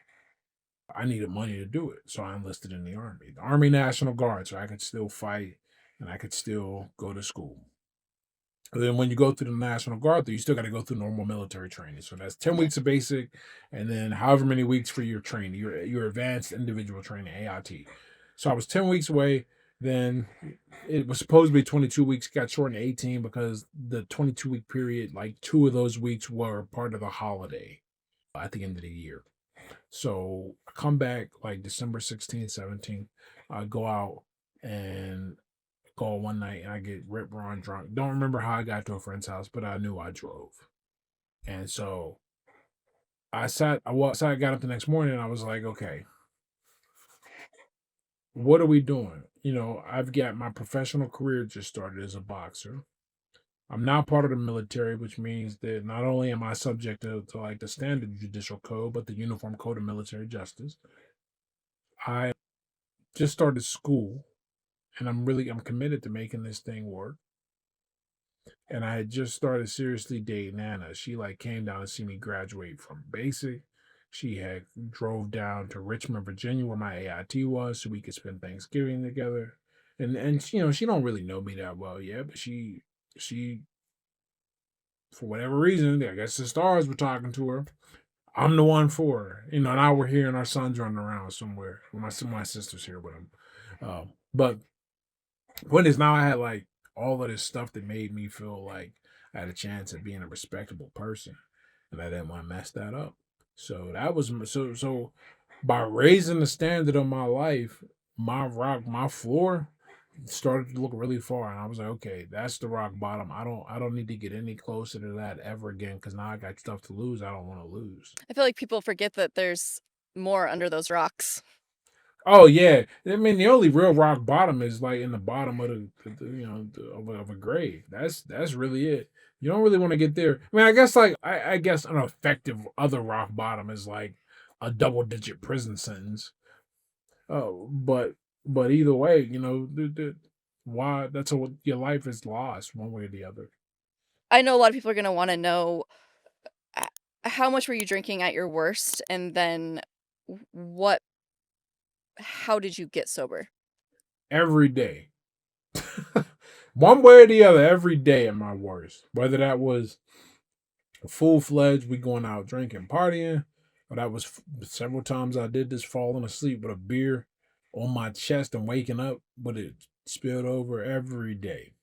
I needed money to do it, so I enlisted in the Army National Guard, so I could still fight and I could still go to school. And then when you go through the National Guard, though, you still got to go through normal military training. So that's 10 weeks of basic, and then however many weeks for your training, your advanced individual training (AIT). So I was 10 weeks away. Then it was supposed to be 22 weeks, got shortened to 18 because the 22-week period, like 2 of those weeks were part of the holiday at the end of the year. So I come back like December 16th, 17th. I go out and go one night and I get rip roaring drunk. Don't remember how I got to a friend's house, but I knew I drove. And so I got up the next morning and I was like, okay, what are we doing? I've got my professional career just started as a boxer. I'm now part of the military, which means that not only am I subject to like the standard judicial code, but the Uniform Code of Military Justice. I just started school and I'm committed to making this thing work. And I had just started seriously dating Anna. She like came down to see me graduate from basic. She had drove down to Richmond, Virginia, where my AIT was, so we could spend Thanksgiving together. And she don't really know me that well yet, but she for whatever reason, I guess the stars were talking to her. I'm the one for her. Now we're here and our son's running around somewhere. My sister's here with him. But point is, now I had like all of this stuff that made me feel like I had a chance at being a respectable person, and I didn't want to mess that up. So that was so. By raising the standard of my life, my floor started to look really far, and I was like, okay, that's the rock bottom. I don't need to get any closer to that ever again because now I got stuff to lose. I don't want to lose. I feel like people forget that there's more under those rocks. Oh yeah, I mean the only real rock bottom is like in the bottom of of a grave. That's really it. You don't really want to get there. I mean, I guess like I guess an effective other rock bottom is like a double digit prison sentence. Oh, but either way, why that's a your life is lost one way or the other. I know a lot of people are gonna wanna know, h how much were you drinking at your worst, and then what how did you get sober? Every day. One way or the other, every day at my worst. Whether that was full fledged, we going out drinking, partying, or that was several times I did this falling asleep with a beer on my chest and waking up, but it spilled over every day.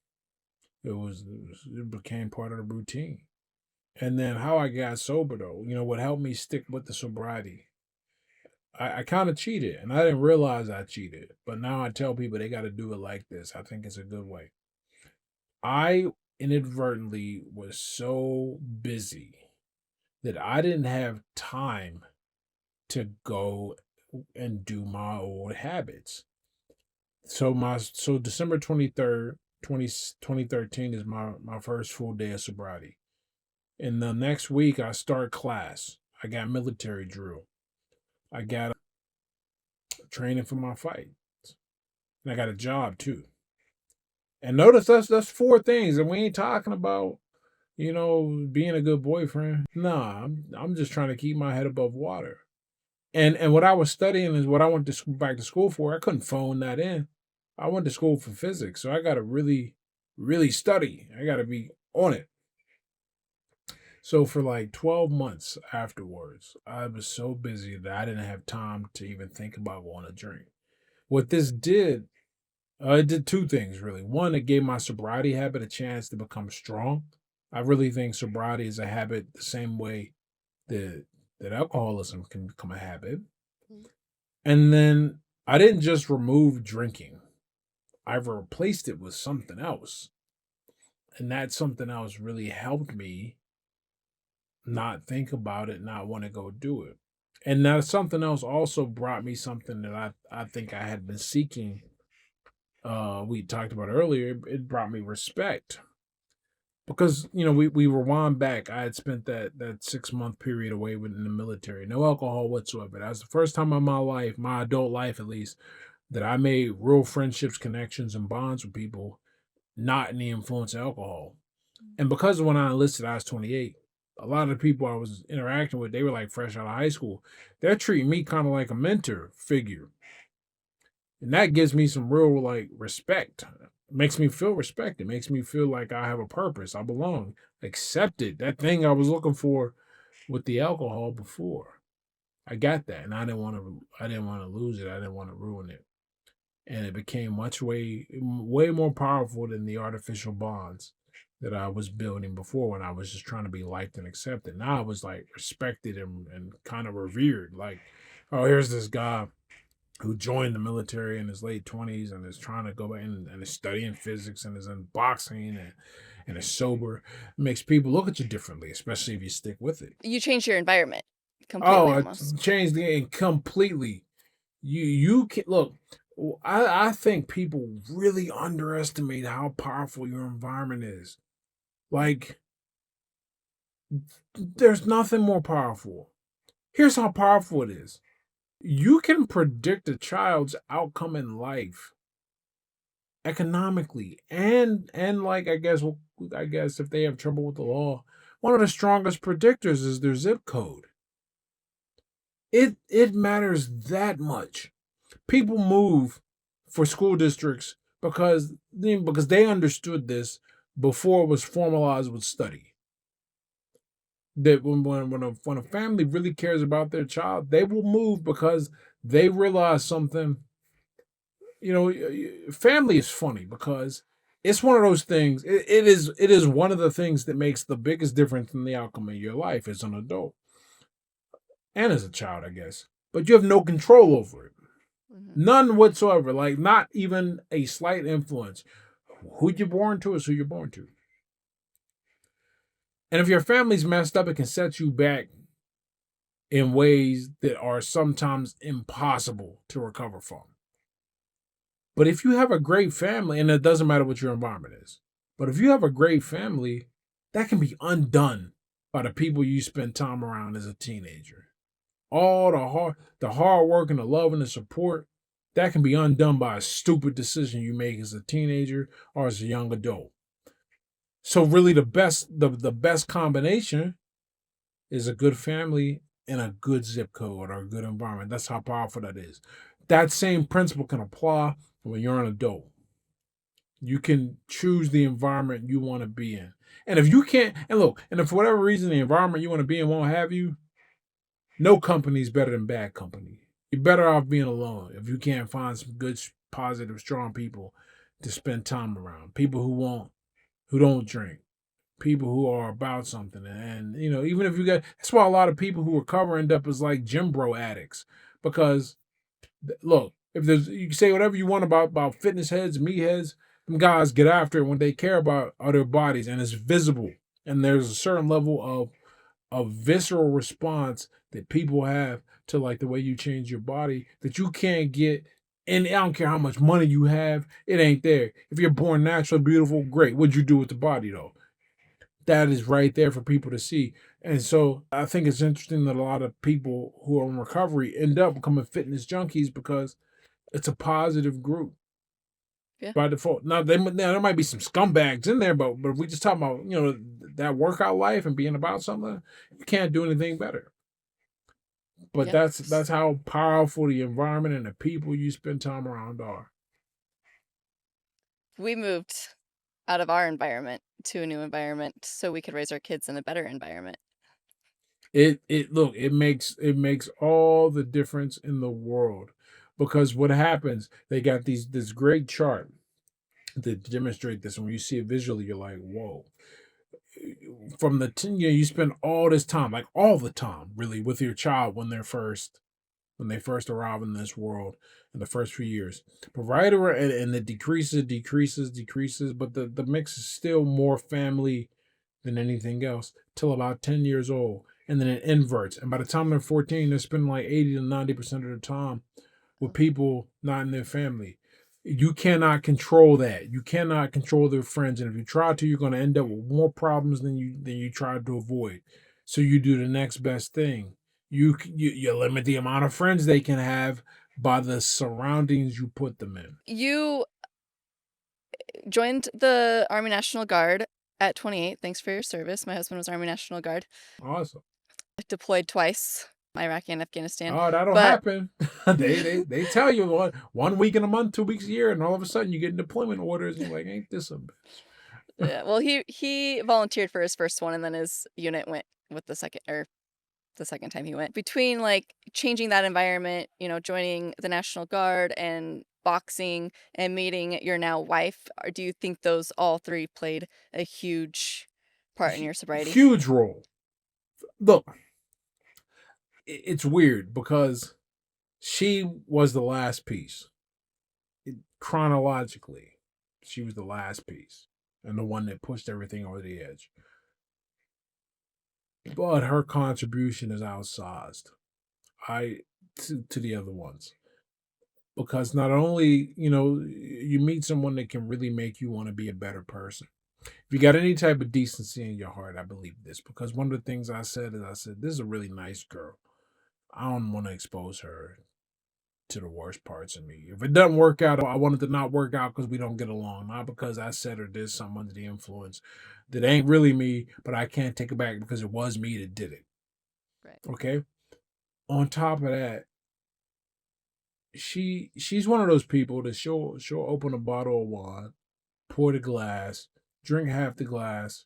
It became part of the routine. And then how I got sober though, what helped me stick with the sobriety. I kind of cheated and I didn't realize I cheated, but now I tell people they got to do it like this. I think it's a good way. I inadvertently was so busy that I didn't have time to go and do my old habits. So December 23rd, 2013 is my first full day of sobriety. And the next week I start class. I got military drill. I got training for my fight. And I got a job too. And notice that's four things. And we ain't talking about, being a good boyfriend. Nah, I'm just trying to keep my head above water. And what I was studying is what I went to back to school for. I couldn't phone that in. I went to school for physics, so I got to really, really study. I got to be on it. So for like 12 months afterwards, I was so busy that I didn't have time to even think about going to drink. What this did, it did two things really. One, it gave my sobriety habit a chance to become strong. I really think sobriety is a habit the same way that alcoholism can become a habit. Mm. And then I didn't just remove drinking. I replaced it with something else. And that something else really helped me not think about it, not want to go do it. And that something else also brought me something that I think I had been seeking. We talked about earlier. It brought me respect because we rewind back. I had spent that 6 month period away in the military, no alcohol whatsoever. That was the first time in my life, my adult life at least, that I made real friendships, connections, and bonds with people not in the influence of alcohol. And because when I enlisted, I was 28. A lot of the people I was interacting with, they were like fresh out of high school. They're treating me kind of like a mentor figure. And that gives me some real like respect. Makes me feel respected. Makes me feel like I have a purpose. I belong. Accepted. That thing I was looking for with the alcohol before. I got that. And I didn't want to lose it. I didn't want to ruin it. And it became way more powerful than the artificial bonds that I was building before when I was just trying to be liked and accepted. Now I was like respected and kind of revered. Like, oh, here's this guy who joined the military in his late 20s and is trying to go back and is studying physics and is in boxing and is sober. It makes people look at you differently, especially if you stick with it. You changed your environment completely Oh, it almost. changed the game completely. You can look. I think people really underestimate how powerful your environment is. Like, there's nothing more powerful. Here's how powerful it is. You can predict a child's outcome in life economically and like I guess if they have trouble with the law, one of the strongest predictors is their zip code. It matters that much. People move for school districts because they understood this before it was formalized with study. That when a family really cares about their child, they will move because they realize something. Family is funny because it's one of those things. It is one of the things that makes the biggest difference in the outcome of your life as an adult and as a child, I guess. But you have no control over it. Mhm. None whatsoever. Like not even a slight influence. Who you're born to is who you're born to. And if your family's messed up, it can set you back in ways that are sometimes impossible to recover from. But if you have a great family, and it doesn't matter what your environment is, but if you have a great family, that can be undone by the people you spend time around as a teenager. All the hard work and the love and the support, That can be undone by a stupid decision you make as a teenager or as a young adult. So really the best combination is a good family and a good zip code or a good environment. That's how powerful that is. That same principle can apply when you're an adult. You can choose the environment you want to be in. And if you can't, and look, and if for whatever reason the environment you want to be in won't have you, no company is better than bad company. You're better off being alone if you can't find some good, positive, strong people to spend time around. People who don't drink, people who are about something. And even if you got, that's why a lot of people who recover end up as like gym bro addicts. Because look, if there's, you can say whatever you want about fitness heads, meat heads, them guys get after it when they care about other bodies and it's visible. And there's a certain level of visceral response that people have to like the way you change your body that you can't get. And I don't care how much money you have, it ain't there. If you're born natural, beautiful, great. What'd you do with the body though? That is right there for people to see. And so I think it's interesting that a lot of people who are in recovery end up becoming fitness junkies because it's a positive group Yeah. by default. Now there might be some scumbags in there, but if we just talk about that workout life and being about something, you can't do anything better. But Yep. that's how powerful the environment and the people you spend time around are. We moved out of our environment to a new environment so we could raise our kids in a better environment. It makes all the difference in the world because what happens, they got this great chart to demonstrate this, and when you see it visually, you're like, whoa. From the 10 year you spend all this time, like all the time, really, with your child when they first arrive in this world in the first few years. But right around, and it decreases, but the mix is still more family than anything else till about 10 years old. And then it inverts. And by the time they're 14, they're spending like 80 to 90% of the time with people not in their family. You cannot control that. You cannot control their friends. And if you try to, you're going to end up with more problems than you tried to avoid. So you do the next best thing. You limit the amount of friends they can have by the surroundings you put them in. You joined the Army National Guard at 28. Thanks for your service. My husband was Army National Guard. Awesome. Deployed twice, Iraq and Afghanistan. Oh, that'll But happen. They tell you one week in a month, 2 weeks a year, and all of a sudden you get deployment orders, and you're like, ain't this a bitch? yeah, well, he volunteered for his first one, and then his unit went with the second time he went. Between like changing that environment, joining the National Guard and boxing and meeting your now wife, or do you think those all three played a huge part in your sobriety? Huge role. Look, it's weird because she was the last piece. Chronologically, she was the last piece and the one that pushed everything over the edge. But her contribution is outsized. To the other ones. Because not only, you meet someone that can really make you want to be a better person. If you got any type of decency in your heart, I believe this. Because one of the things I said, this is a really nice girl. I don't want to expose her to the worst parts of me. If it doesn't work out, I want it to not work out because we don't get along, not because I said or did something under the influence that ain't really me, but I can't take it back because it was me that did it. Right. Okay. On top of that, she's one of those people that she'll open a bottle of wine, pour the glass, drink half the glass,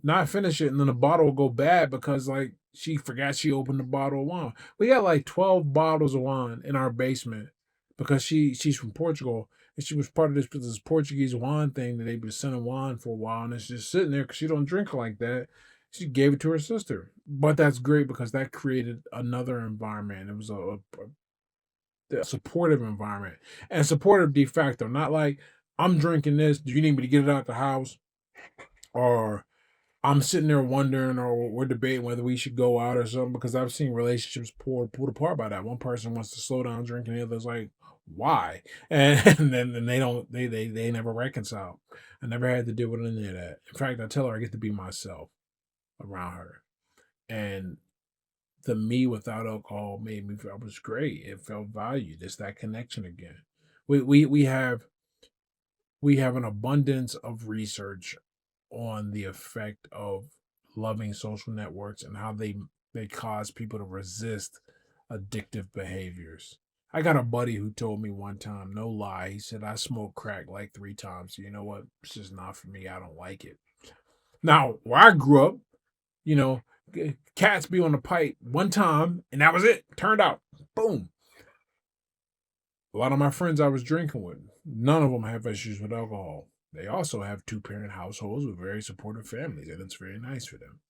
not finish it, and then the bottle will go bad because like she forgot she opened the bottle of wine. We got like 12 bottles of wine in our basement because she's from Portugal and she was part of this Portuguese wine thing that they've been sending wine for a while, and it's just sitting there because she don't drink like that. She gave it to her sister, but that's great because that created another environment. It was a supportive environment and supportive de facto, not like I'm drinking this. Do you need me to get it out the house? Or I'm sitting there wondering, or we're debating whether we should go out or something because I've seen relationships pulled apart by that. One person wants to slow down drinking, the other's like, why? And then they never reconcile. I never had to deal with any of that. In fact, I tell her I get to be myself around her. And the me without alcohol made me feel I was great. It felt valued. It's that connection again. We we have an abundance of research on the effect of loving social networks and how they cause people to resist addictive behaviors. I got a buddy who told me one time, no lie, he said I smoked crack like 3 times. You know what? It's just not for me. I don't like it. Now, where I grew up, you know, cats be on the pipe one time and that was it. Turned out, boom. A lot of my friends I was drinking with, none of them have issues with alcohol. They also have two-parent households with very supportive families, and it's very nice for them.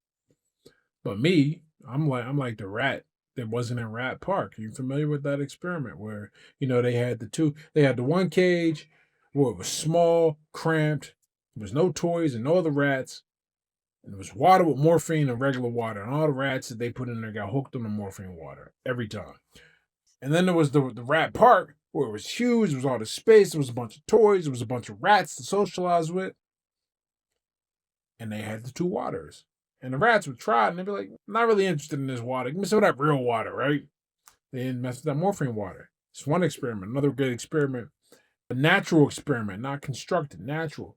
But me, I'm like the rat that wasn't in Rat Park. Are you familiar with that experiment where they had the one cage where it was small, cramped, there was no toys and no other rats, and it was water with morphine and regular water, and all the rats that they put in there got hooked on the morphine water every time. And then there was the Rat Park where it was huge. There was all the space. There was a bunch of toys. There was a bunch of rats to socialize with. And they had the two waters. And the rats would try it and they'd be like, not really interested in this water. Give me some of that real water, right? They didn't mess with that morphine water. It's one experiment. Another good experiment, a natural experiment, not constructed, natural.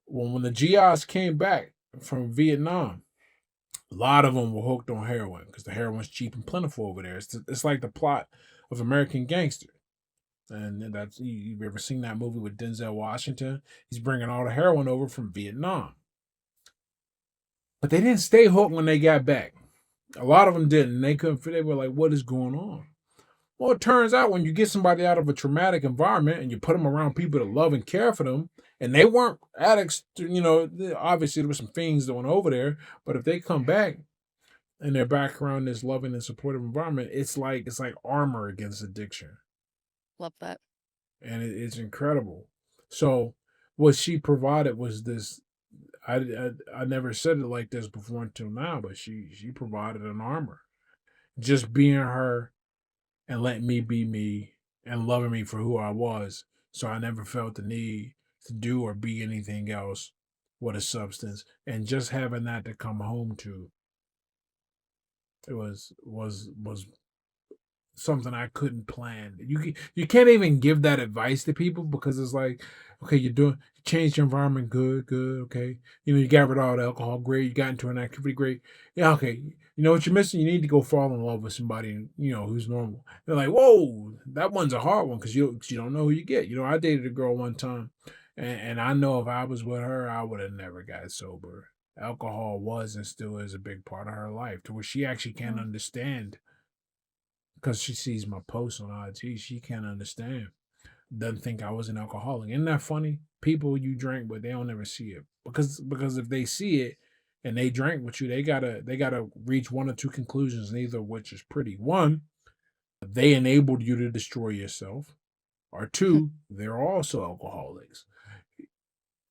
When the GIs came back from Vietnam, a lot of them were hooked on heroin because the heroin's cheap and plentiful over there. It's like the plot of American Gangster. And that's you've ever seen that movie with Denzel Washington? He's bringing all the heroin over from Vietnam. But they didn't stay hooked when they got back. A lot of them didn't. They couldn't. They were like, "What is going on?" Well, it turns out when you get somebody out of a traumatic environment and you put them around people that love and care for them, and they weren't addicts, obviously there were some things that went over there. But if they come back and they're back around this loving and supportive environment, it's like armor against addiction, Love that. and it's incredible. So what she provided was this. I never said it like this before until now, but she provided an armor. Just being her and letting me be me and loving me for who I was. So I never felt the need to do or be anything else with a substance. And just having that to come home to, it was something I couldn't plan. You can't even give that advice to people because it's like, okay, you changed your environment, good, good, okay. You got rid of all the alcohol, great. You got into an activity, great. Yeah, okay. You know what you're missing? You need to go fall in love with somebody, who's normal. They're like, whoa, that one's a hard one because you don't know who you get. I dated a girl one time, and I know if I was with her, I would have never got sober. Alcohol was and still is a big part of her life, to where she actually can't Mhm. understand because she sees my posts on IG. She can't understand. Doesn't think I was an alcoholic. Isn't that funny? People you drink with, they don't ever see it because if they see it and they drank with you, they gotta reach one or two conclusions, neither of which is pretty. One, they enabled you to destroy yourself, or two, they're also alcoholics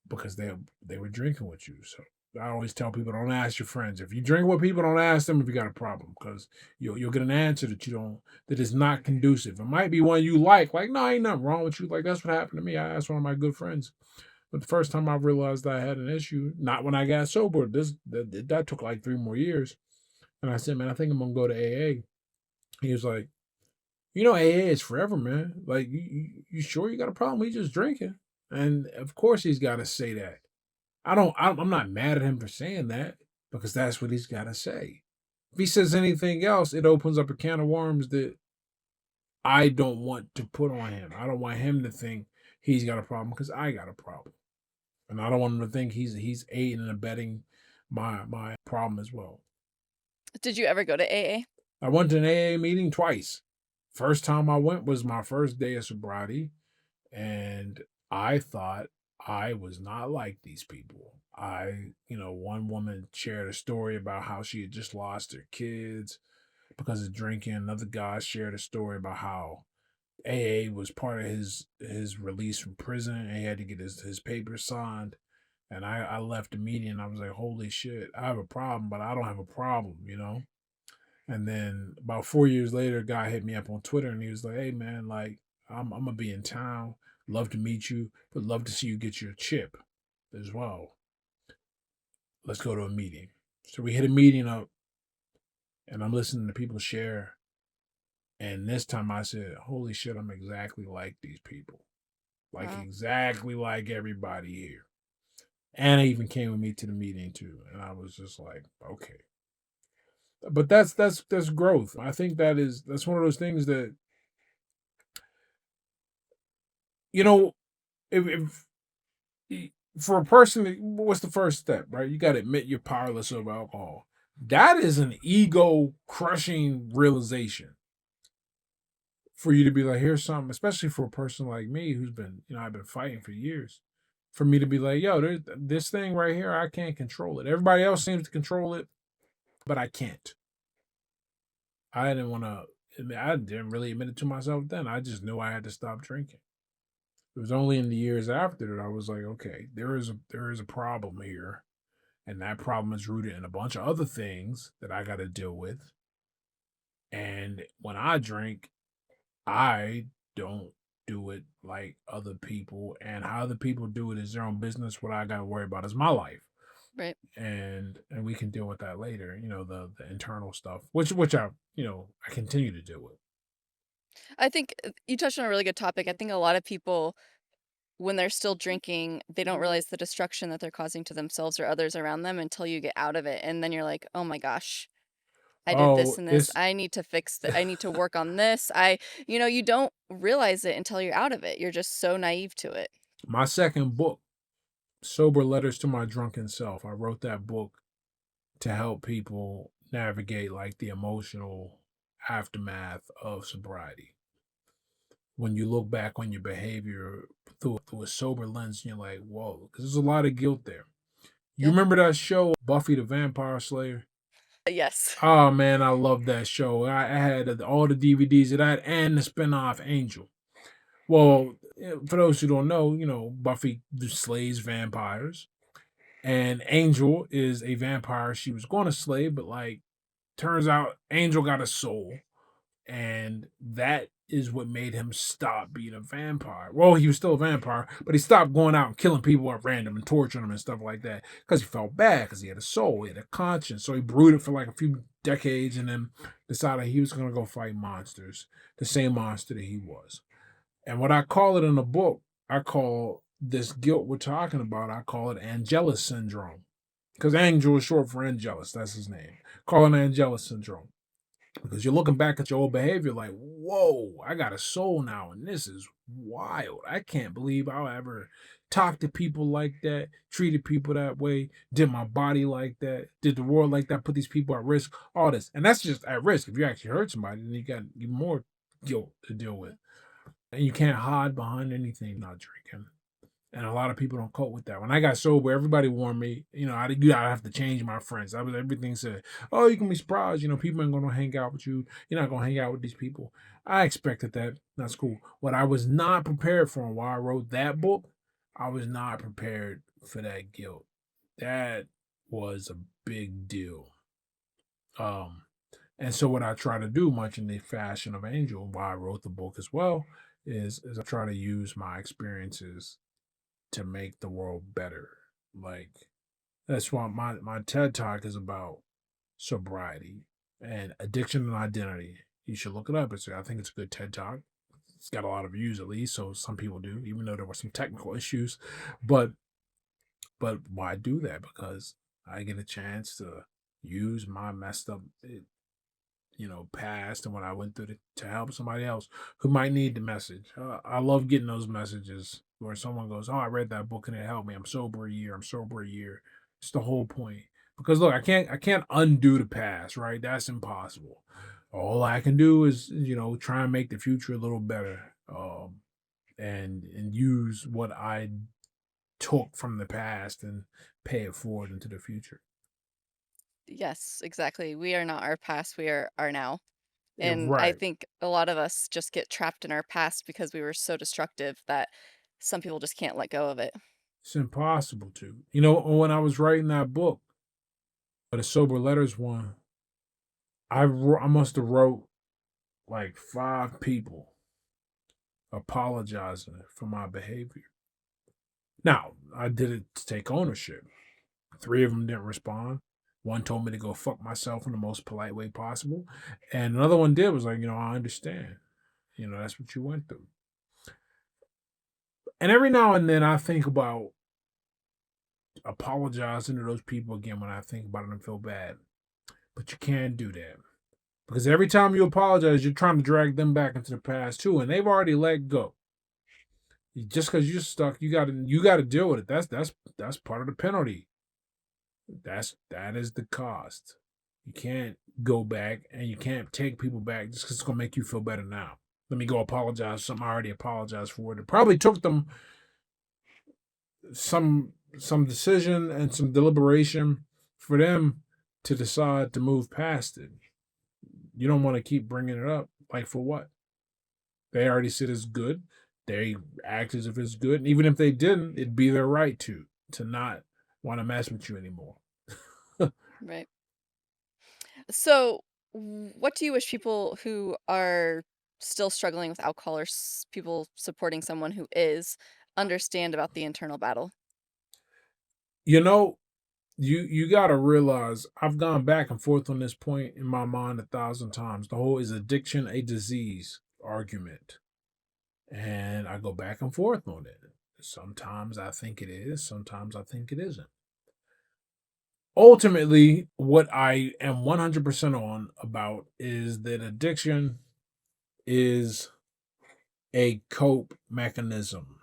because they were drinking with you. So I always tell people, don't ask your friends. If you drink with people, don't ask them if you got a problem because you'll get an answer that is not conducive. It might be one you like no, ain't nothing wrong with you. Like that's what happened to me. I asked one of my good friends. But the first time I realized I had an issue, not when I got sober. That took like 3 more years. And I said, man, I think I'm gonna go to AA. He was like, AA is forever, man. Like, you sure you got a problem? We just drinking. And of course he's got to say that. I'm not mad at him for saying that because that's what he's got to say. If he says anything else, it opens up a can of worms that I don't want to put on him. I don't want him to think he's got a problem because I got a problem. And I don't want him to think he's aiding and abetting my problem as well. Did you ever go to AA? I went to an AA meeting twice. First time I went was my first day of sobriety, and I thought I was not like these people. One woman shared a story about how she had just lost her kids because of drinking. Another guy shared a story about how AA was part of his release from prison and he had to get his papers signed. And I left the meeting and I was like, holy shit, I have a problem, but I don't have a problem. And then about 4 years later, a guy hit me up on Twitter and he was like, hey man, like I'm gonna be in town. Love to meet you, but love to see you get your chip as well. Let's go to a meeting. So we hit a meeting up and I'm listening to people share. And this time I said, holy shit, I'm exactly like these people. Like Wow. exactly like everybody here. And they even came with me to the meeting too. And I was just like, okay. But that's growth. I think that's one of those things that, you know, if for a person, what's the first step, right? You got to admit you're powerless over alcohol. That is an ego crushing realization for you to be like, here's something, especially for a person like me who's been, I've been fighting for years. For me to be like, yo, there's this thing right here, I can't control it. Everybody else seems to control it, but I can't. I didn't want to. I didn't really admit it to myself then. I just knew I had to stop drinking. It was only in the years after that I was like, okay, there is a problem here, and that problem is rooted in a bunch of other things that I got to deal with. And when I drink, I don't do it like other people, and how other people do it is their own business. What I got to worry about is my life, Right. and we can deal with that later. The internal stuff, which I continue to deal with. I think you touched on a really good topic. I think a lot of people, when they're still drinking, they don't realize the destruction that they're causing to themselves or others around them until you get out of it. And then you're like, oh my gosh, I did this Oh, and this. it's I need to fix that. I need to work on this. You don't realize it until you're out of it. You're just so naive to it. my second book, Sober Letters to My Drunken Self. I wrote that book to help people navigate like the emotional aftermath of sobriety. When you look back on your behavior through a sober lens, you're like, whoa, because there's a lot of guilt there. You Yeah. remember that show, Buffy the Vampire Slayer? Yes. Oh man, I love that show. I had all the DVDs of that and the spinoff Angel. Well, for those who don't know, Buffy slays vampires, and Angel is a vampire she was going to slay, but like turns out Angel got a soul, and that is what made him stop being a vampire. Well, he was still a vampire, but he stopped going out and killing people at random and torturing them and stuff like that because he felt bad because he had a soul, he had a conscience. So he brooded for like a few decades and then decided he was going to go fight monsters, the same monster that he was. And what I call it in the book, I call this guilt we're talking about, I call it Angelus syndrome. Because Angel is short for Angelus, that's his name. Call it Angelus syndrome. Because you're looking back at your old behavior like, whoa, I got a soul now, and this is wild. I can't believe I'll ever talk to people like that, treated people that way, did my body like that, did the world like that, put these people at risk, all this. And that's just at risk. If you actually hurt somebody, then you got even more guilt to deal with. And you can't hide behind anything not drinking. And a lot of people don't cope with that. When I got sober, everybody warned me, you gotta have to change my friends. I was everything said, oh, you can be surprised, people ain't gonna hang out with you. You're not gonna hang out with these people. I expected that. That's cool. What I was not prepared for and why I wrote that book, I was not prepared for that guilt. That was a big deal. Um, and so what I try to do, much in the fashion of Angel, why I wrote the book as well, is I try to use my experiences to make the world better. Like that's why my TED talk is about sobriety and addiction and identity. You should look it up. I think it's a good TED talk. It's got a lot of views at least, so some people do, even though there were some technical issues. But why do that? Because I get a chance to use my messed up past and what I went through to help somebody else who might need the message. I love getting those messages where someone goes, "Oh, I read that book and it helped me. I'm sober a year. I'm sober a year." It's the whole point. Because look, I can't undo the past, right? That's impossible. All I can do is try and make the future a little better, and use what I took from the past and pay it forward into the future. Yes, exactly. We are not our past. We are our now. Yeah, And I right. think a lot of us just get trapped in our past because we were so destructive that some people just can't let go of it. It's impossible to. When I was writing that book, the sober letters one, I must have wrote like 5 people apologizing for my behavior. Now I did it to take ownership. 3 of them didn't respond. One told me to go fuck myself in the most polite way possible. And another one did was like, I understand. That's what you went through. And every now and then I think about apologizing to those people again when I think about it and feel bad. But you can't do that. Because every time you apologize, you're trying to drag them back into the past too, and they've already let go. Just because you're stuck, you gotta deal with it. That's part of the penalty. That is the cost. You can't go back and you can't take people back just because it's gonna make you feel better now. Let me go apologize for something I already apologized for. It probably took them some decision and some deliberation for them to decide to move past it. You don't want to keep bringing it up. Like for what? They already said it's good. They act as if it's good. And even if they didn't, it'd be their right to not want to mess with you anymore. Right. So, what do you wish people who are still struggling with alcohol or people supporting someone who is understand about the internal battle? you know, you gotta realize I've gone back and forth on this point in my mind 1,000 times. The whole is addiction a disease argument. And I go back and forth on it. Sometimes I think it is, sometimes I think it isn't. Ultimately, what I am 100% on about is that addiction is a cope mechanism.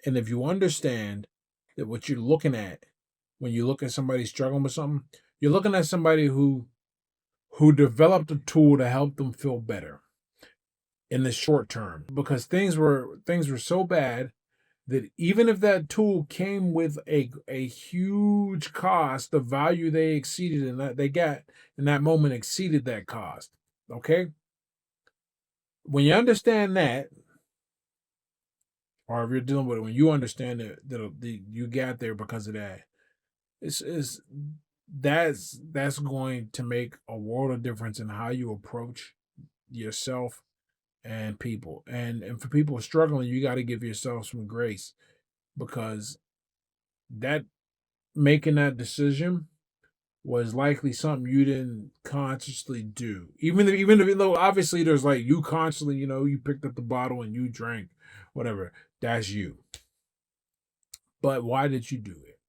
And if you understand that what you're looking at when you look at somebody struggling with something, you're looking at somebody who developed a tool to help them feel better in the short term because things were so bad that even if that tool came with a huge cost, the value they exceeded and that they got in that moment exceeded that cost. Okay, when you understand that, or if you're dealing with it, when you understand that you got there because of that, it's that's going to make a world of difference in how you approach yourself and people. And for people struggling, you got to give yourself some grace because that making that decision was likely something you didn't consciously do. Even though obviously there's like you constantly, you picked up the bottle and you drank, whatever. That's you. But why did you do it?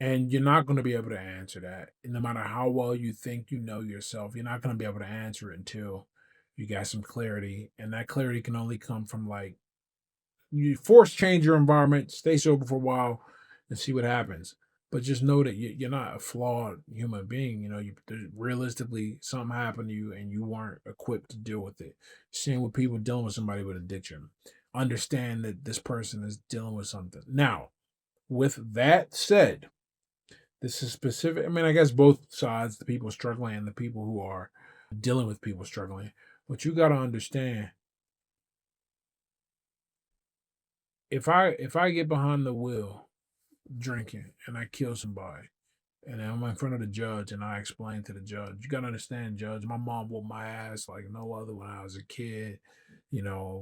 And you're not going to be able to answer that. And no matter how well you think you know yourself, you're not going to be able to answer it until you got some clarity. And that clarity can only come from like you force change your environment, stay sober for a while, and see what happens. But just know that you're not a flawed human being. Realistically, something happened to you and you weren't equipped to deal with it. Same with people dealing with somebody with addiction. Understand that this person is dealing with something. Now, with that said, this is specific. I mean, I guess both sides, the people struggling and the people who are dealing with people struggling. But you got to understand, if I get behind the wheel drinking and I kill somebody, and I'm in front of the judge and I explain to the judge, you gotta understand, judge, my mom whooped my ass like no other when I was a kid.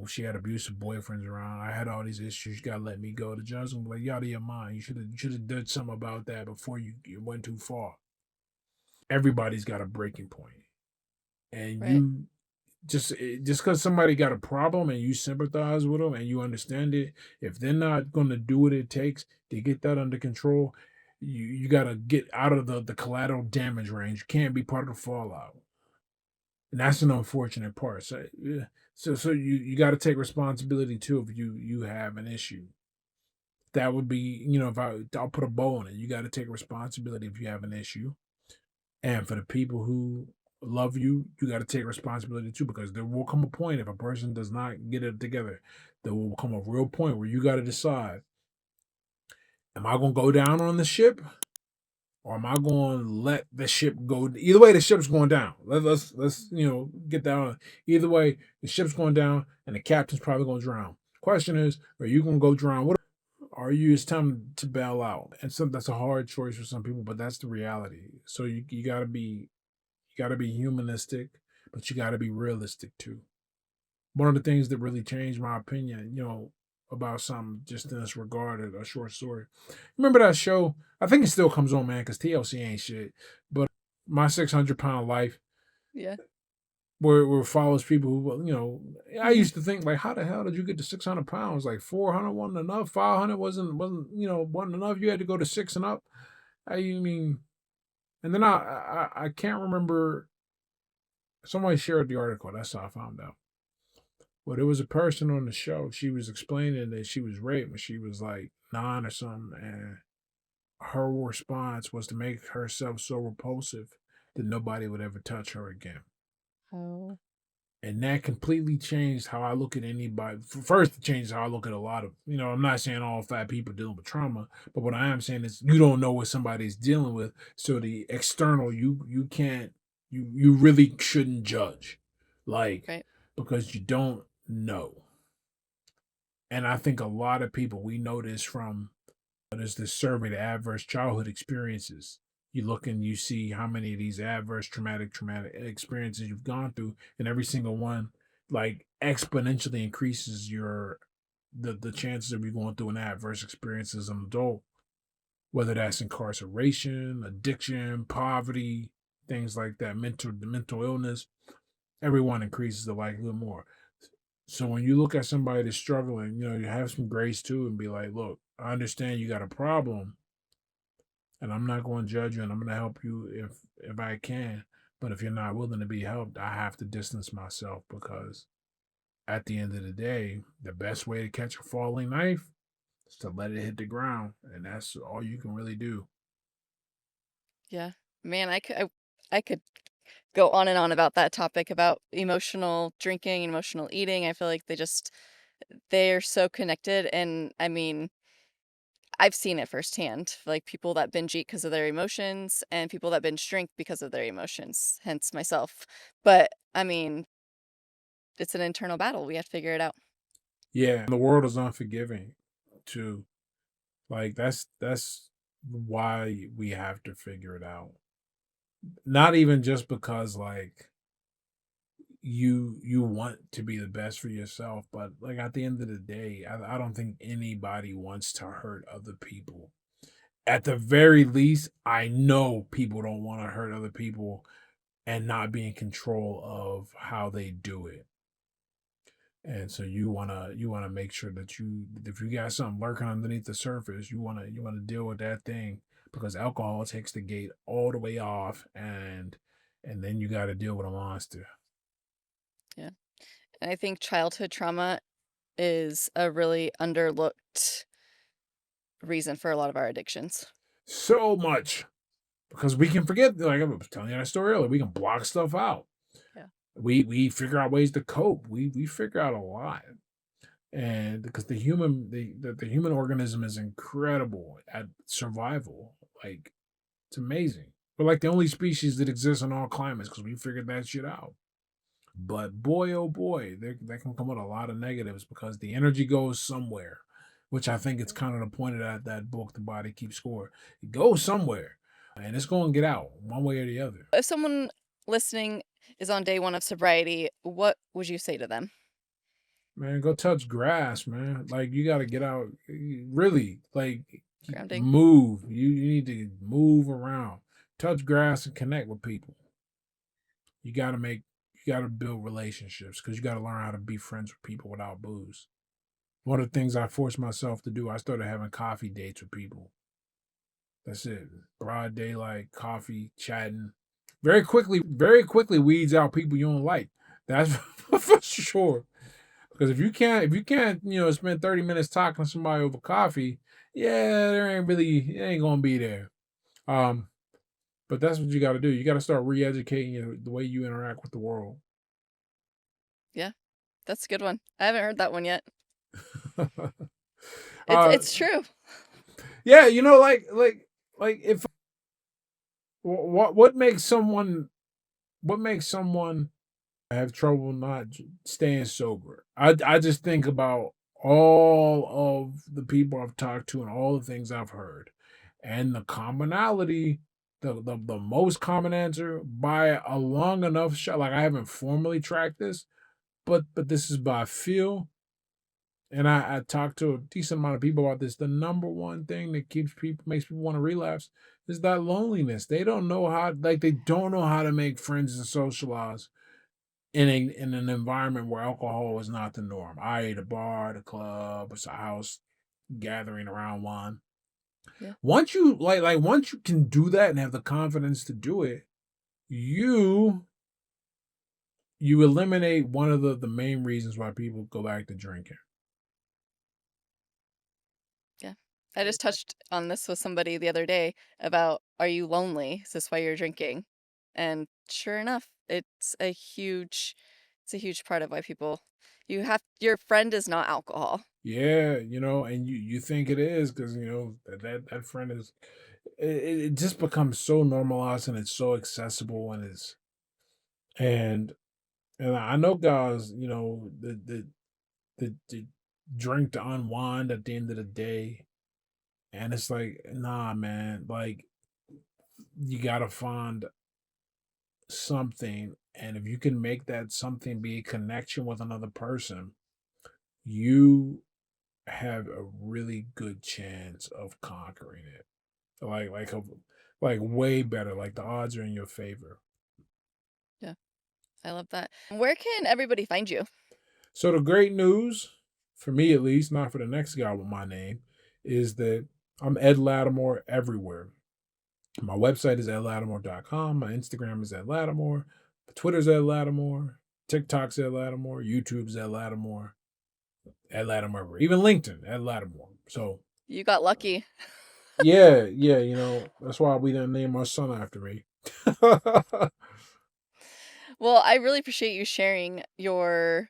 She had abusive boyfriends around. I had all these issues. You gotta let me go. The judge was like, you out of your mind. You should have done something about that before you went too far. Everybody's got a breaking point, and Right. just because somebody got a problem and you sympathize with them and you understand it, if they're not going to do what it takes to get that under control, you got to get out of the collateral damage range. You can't be part of the fallout, and that's an unfortunate part. So yeah, so you got to take responsibility too if you have an issue. That would be, if I'll put a bow on it, you got to take responsibility if you have an issue. And for the people who love you, you got to take responsibility too, because there will come a point if a person does not get it together, there will come a real point where you got to decide: Am I going to go down on the ship, or am I going to let the ship go? Either way, the ship's going down. Let's get that on. Either way, the ship's going down, and the captain's probably going to drown. Question is, are you going to go drown? What are you? It's time to bail out, and that's a hard choice for some people, but that's the reality. So you got to be humanistic, but you got to be realistic too. One of the things that really changed my opinion, about something just in this regard, a short story. Remember that show? I think it still comes on, man, because TLC ain't shit. But My 600 Pound Life, Yeah. where it follows people who, I Mhm. used to think like, how the hell did you get to 600 pounds? Like 400 wasn't enough, 500 wasn't enough. You had to go to six and up. How you mean? And then I can't remember. Somebody shared the article. That's how I found out. Well, there was a person on the show. She was explaining that she was raped when she was like 9 or something, and her response was to make herself so repulsive that nobody would ever touch her again. Oh. And that completely changed how I look at anybody. First, it changed how I look at a lot of, I'm not saying all fat people dealing with trauma, but what I am saying is you don't know what somebody's dealing with. So the external, you can't, you really shouldn't judge, like, Right. because you don't know. And I think a lot of people, we know this from, there's this survey, the adverse childhood experiences. You look and you see how many of these adverse traumatic experiences you've gone through, and every single one like exponentially increases the chances of you going through an adverse experience as an adult, whether that's incarceration, addiction, poverty, things like that, mental illness. Everyone increases the likelihood more. So when you look at somebody that's struggling, you have some grace too and be like, look, I understand you got a problem, and I'm not going to judge you, and I'm going to help you if I can. But if you're not willing to be helped, I have to distance myself, because at the end of the day, the best way to catch a falling knife is to let it hit the ground, and that's all you can really do. Yeah. Man, I could go on and on about that topic about emotional drinking, emotional eating. I feel like they're so connected, and I mean, I've seen it firsthand, like people that binge eat because of their emotions and people that binge drink because of their emotions, hence myself. But I mean, it's an internal battle. We have to figure it out. Yeah, the world is unforgiving too. Like that's why we have to figure it out. Not even just because like you want to be the best for yourself, but like at the end of the day, I don't think anybody wants to hurt other people. At the very least, I know people don't want to hurt other people and not be in control of how they do it. And so you wanna make sure that if you got something lurking underneath the surface, you wanna deal with that thing, because alcohol takes the gate all the way off, and then you got to deal with a monster. Yeah. And I think childhood trauma is a really underlooked reason for a lot of our addictions. So much, because we can forget. Like I was telling you that story earlier, we can block stuff out. Yeah. We figure out ways to cope. We figure out a lot, and because the human organism is incredible at survival. Like it's amazing. We're like the only species that exists in all climates because we figured that shit out. But boy, oh boy, that can come with a lot of negatives because the energy goes somewhere, which I think it's kind of the point of that book, The Body Keeps Score. It goes somewhere, and it's going to get out one way or the other. If someone listening is on day one of sobriety, what would you say to them? Man, go touch grass, man. Like you got to get out, really. Like Grounding. move. You need to move around, touch grass, and connect with people. You got to make you got to build relationships because you got to learn how to be friends with people without booze. One of the things I forced myself to do, I started having coffee dates with people. That's it. Broad daylight, coffee, chatting. Very quickly weeds out people you don't like. That's for sure. Because if you can't, spend 30 minutes talking to somebody over coffee, yeah, it ain't gonna be there. Um, but that's what you gotta do. You gotta start re-educating the way you interact with the world. Yeah, that's a good one. I haven't heard that one yet. It's uh it's true. yeah, like if what makes someone have trouble not staying sober. I just think about all of the people I've talked to and all the things I've heard, and the commonality, the most common answer by a long enough shot. Like I haven't formally tracked this, but this is by feel. And I talked to a decent amount of people about this. The number one thing that makes people want to relapse is that loneliness. They don't know how, like, they don't know how to make friends and socialize in an environment where alcohol is not the norm, i.e., the bar, the club, it's a house gathering around one. Yeah. Once you once you can do that and have the confidence to do it, you you eliminate one of the main reasons why people go back to drinking. Yeah. I just touched on this with somebody the other day about, are you lonely? Is this why you're drinking? And sure enough, it's a huge part of why people your friend is not alcohol. Yeah, and you think it is because that friend is. It just becomes so normalized and it's so accessible and I know guys, the drink to unwind at the end of the day, and it's like, nah, man, like you gotta find something, and if you can make that something be a connection with another person, you have a really good chance of conquering it. Like way better. Like the odds are in your favor. Yeah, I love that. Where can everybody find you? So the great news, for me at least, not for the next guy with my name, is that I'm Ed Latimore everywhere. My website is edlatimore.com. My Instagram is Ed Latimore. Twitter's Ed Latimore. TikTok's Ed Latimore. YouTube's Ed Latimore. Ed Latimore. Even LinkedIn, Ed Latimore. So You got lucky. yeah, that's why we didn't name our son after me. Well, I really appreciate you sharing your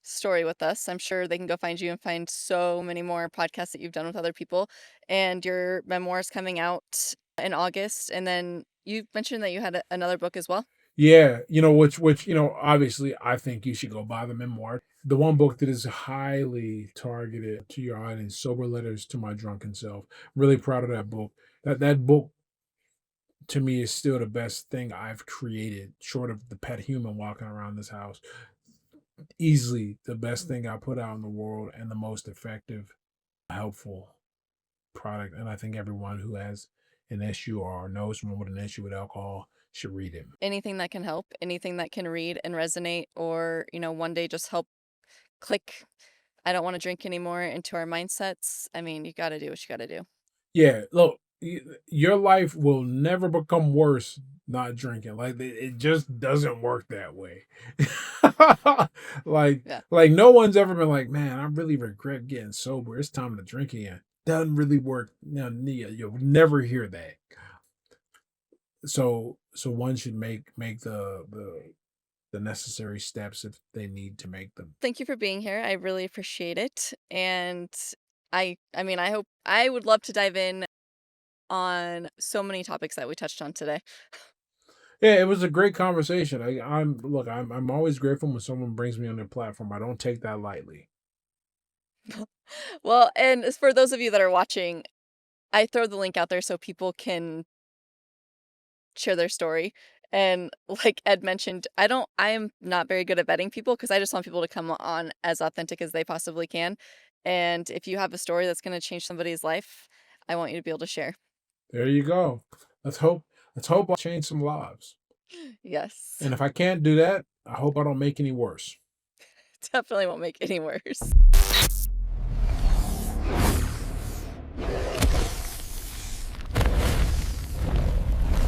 story with us. I'm sure they can go find you and find so many more podcasts that you've done with other people. And your memoir is coming out in August. And then you mentioned that you had another book as well. Yeah, which obviously I think you should go buy the memoir. The one book that is highly targeted to your audience, Sober Letters to My Drunken Self. Really proud of that book. That book to me is still the best thing I've created, short of the pet human walking around this house. Easily the best thing I put out in the world and the most effective, helpful product. And I think everyone who has an issue or knows someone with an issue with alcohol should read it. Anything that can help, anything that can read and resonate, or, one day just help click, I don't want to drink anymore into our mindsets. I mean, you got to do what you got to do. Yeah, look, your life will never become worse not drinking. Like it just doesn't work that way. like Yeah. like no one's ever been like, man, I really regret getting sober. It's time to drink again. Doesn't really work. No, you'll never hear that. So one should make the necessary steps if they need to make them. Thank you for being here. I really appreciate it. And I mean, I would love to dive in on so many topics that we touched on today. Yeah, it was a great conversation. I'm always grateful when someone brings me on their platform. I don't take that lightly. Well, and as for those of you that are watching, I throw the link out there so people can share their story. And like Ed mentioned, I am not very good at vetting people because I just want people to come on as authentic as they possibly can. And if you have a story that's going to change somebody's life, I want you to be able to share. There you go. Let's hope I change some lives. Yes. And if I can't do that, I hope I don't make any worse. Definitely won't make it any worse.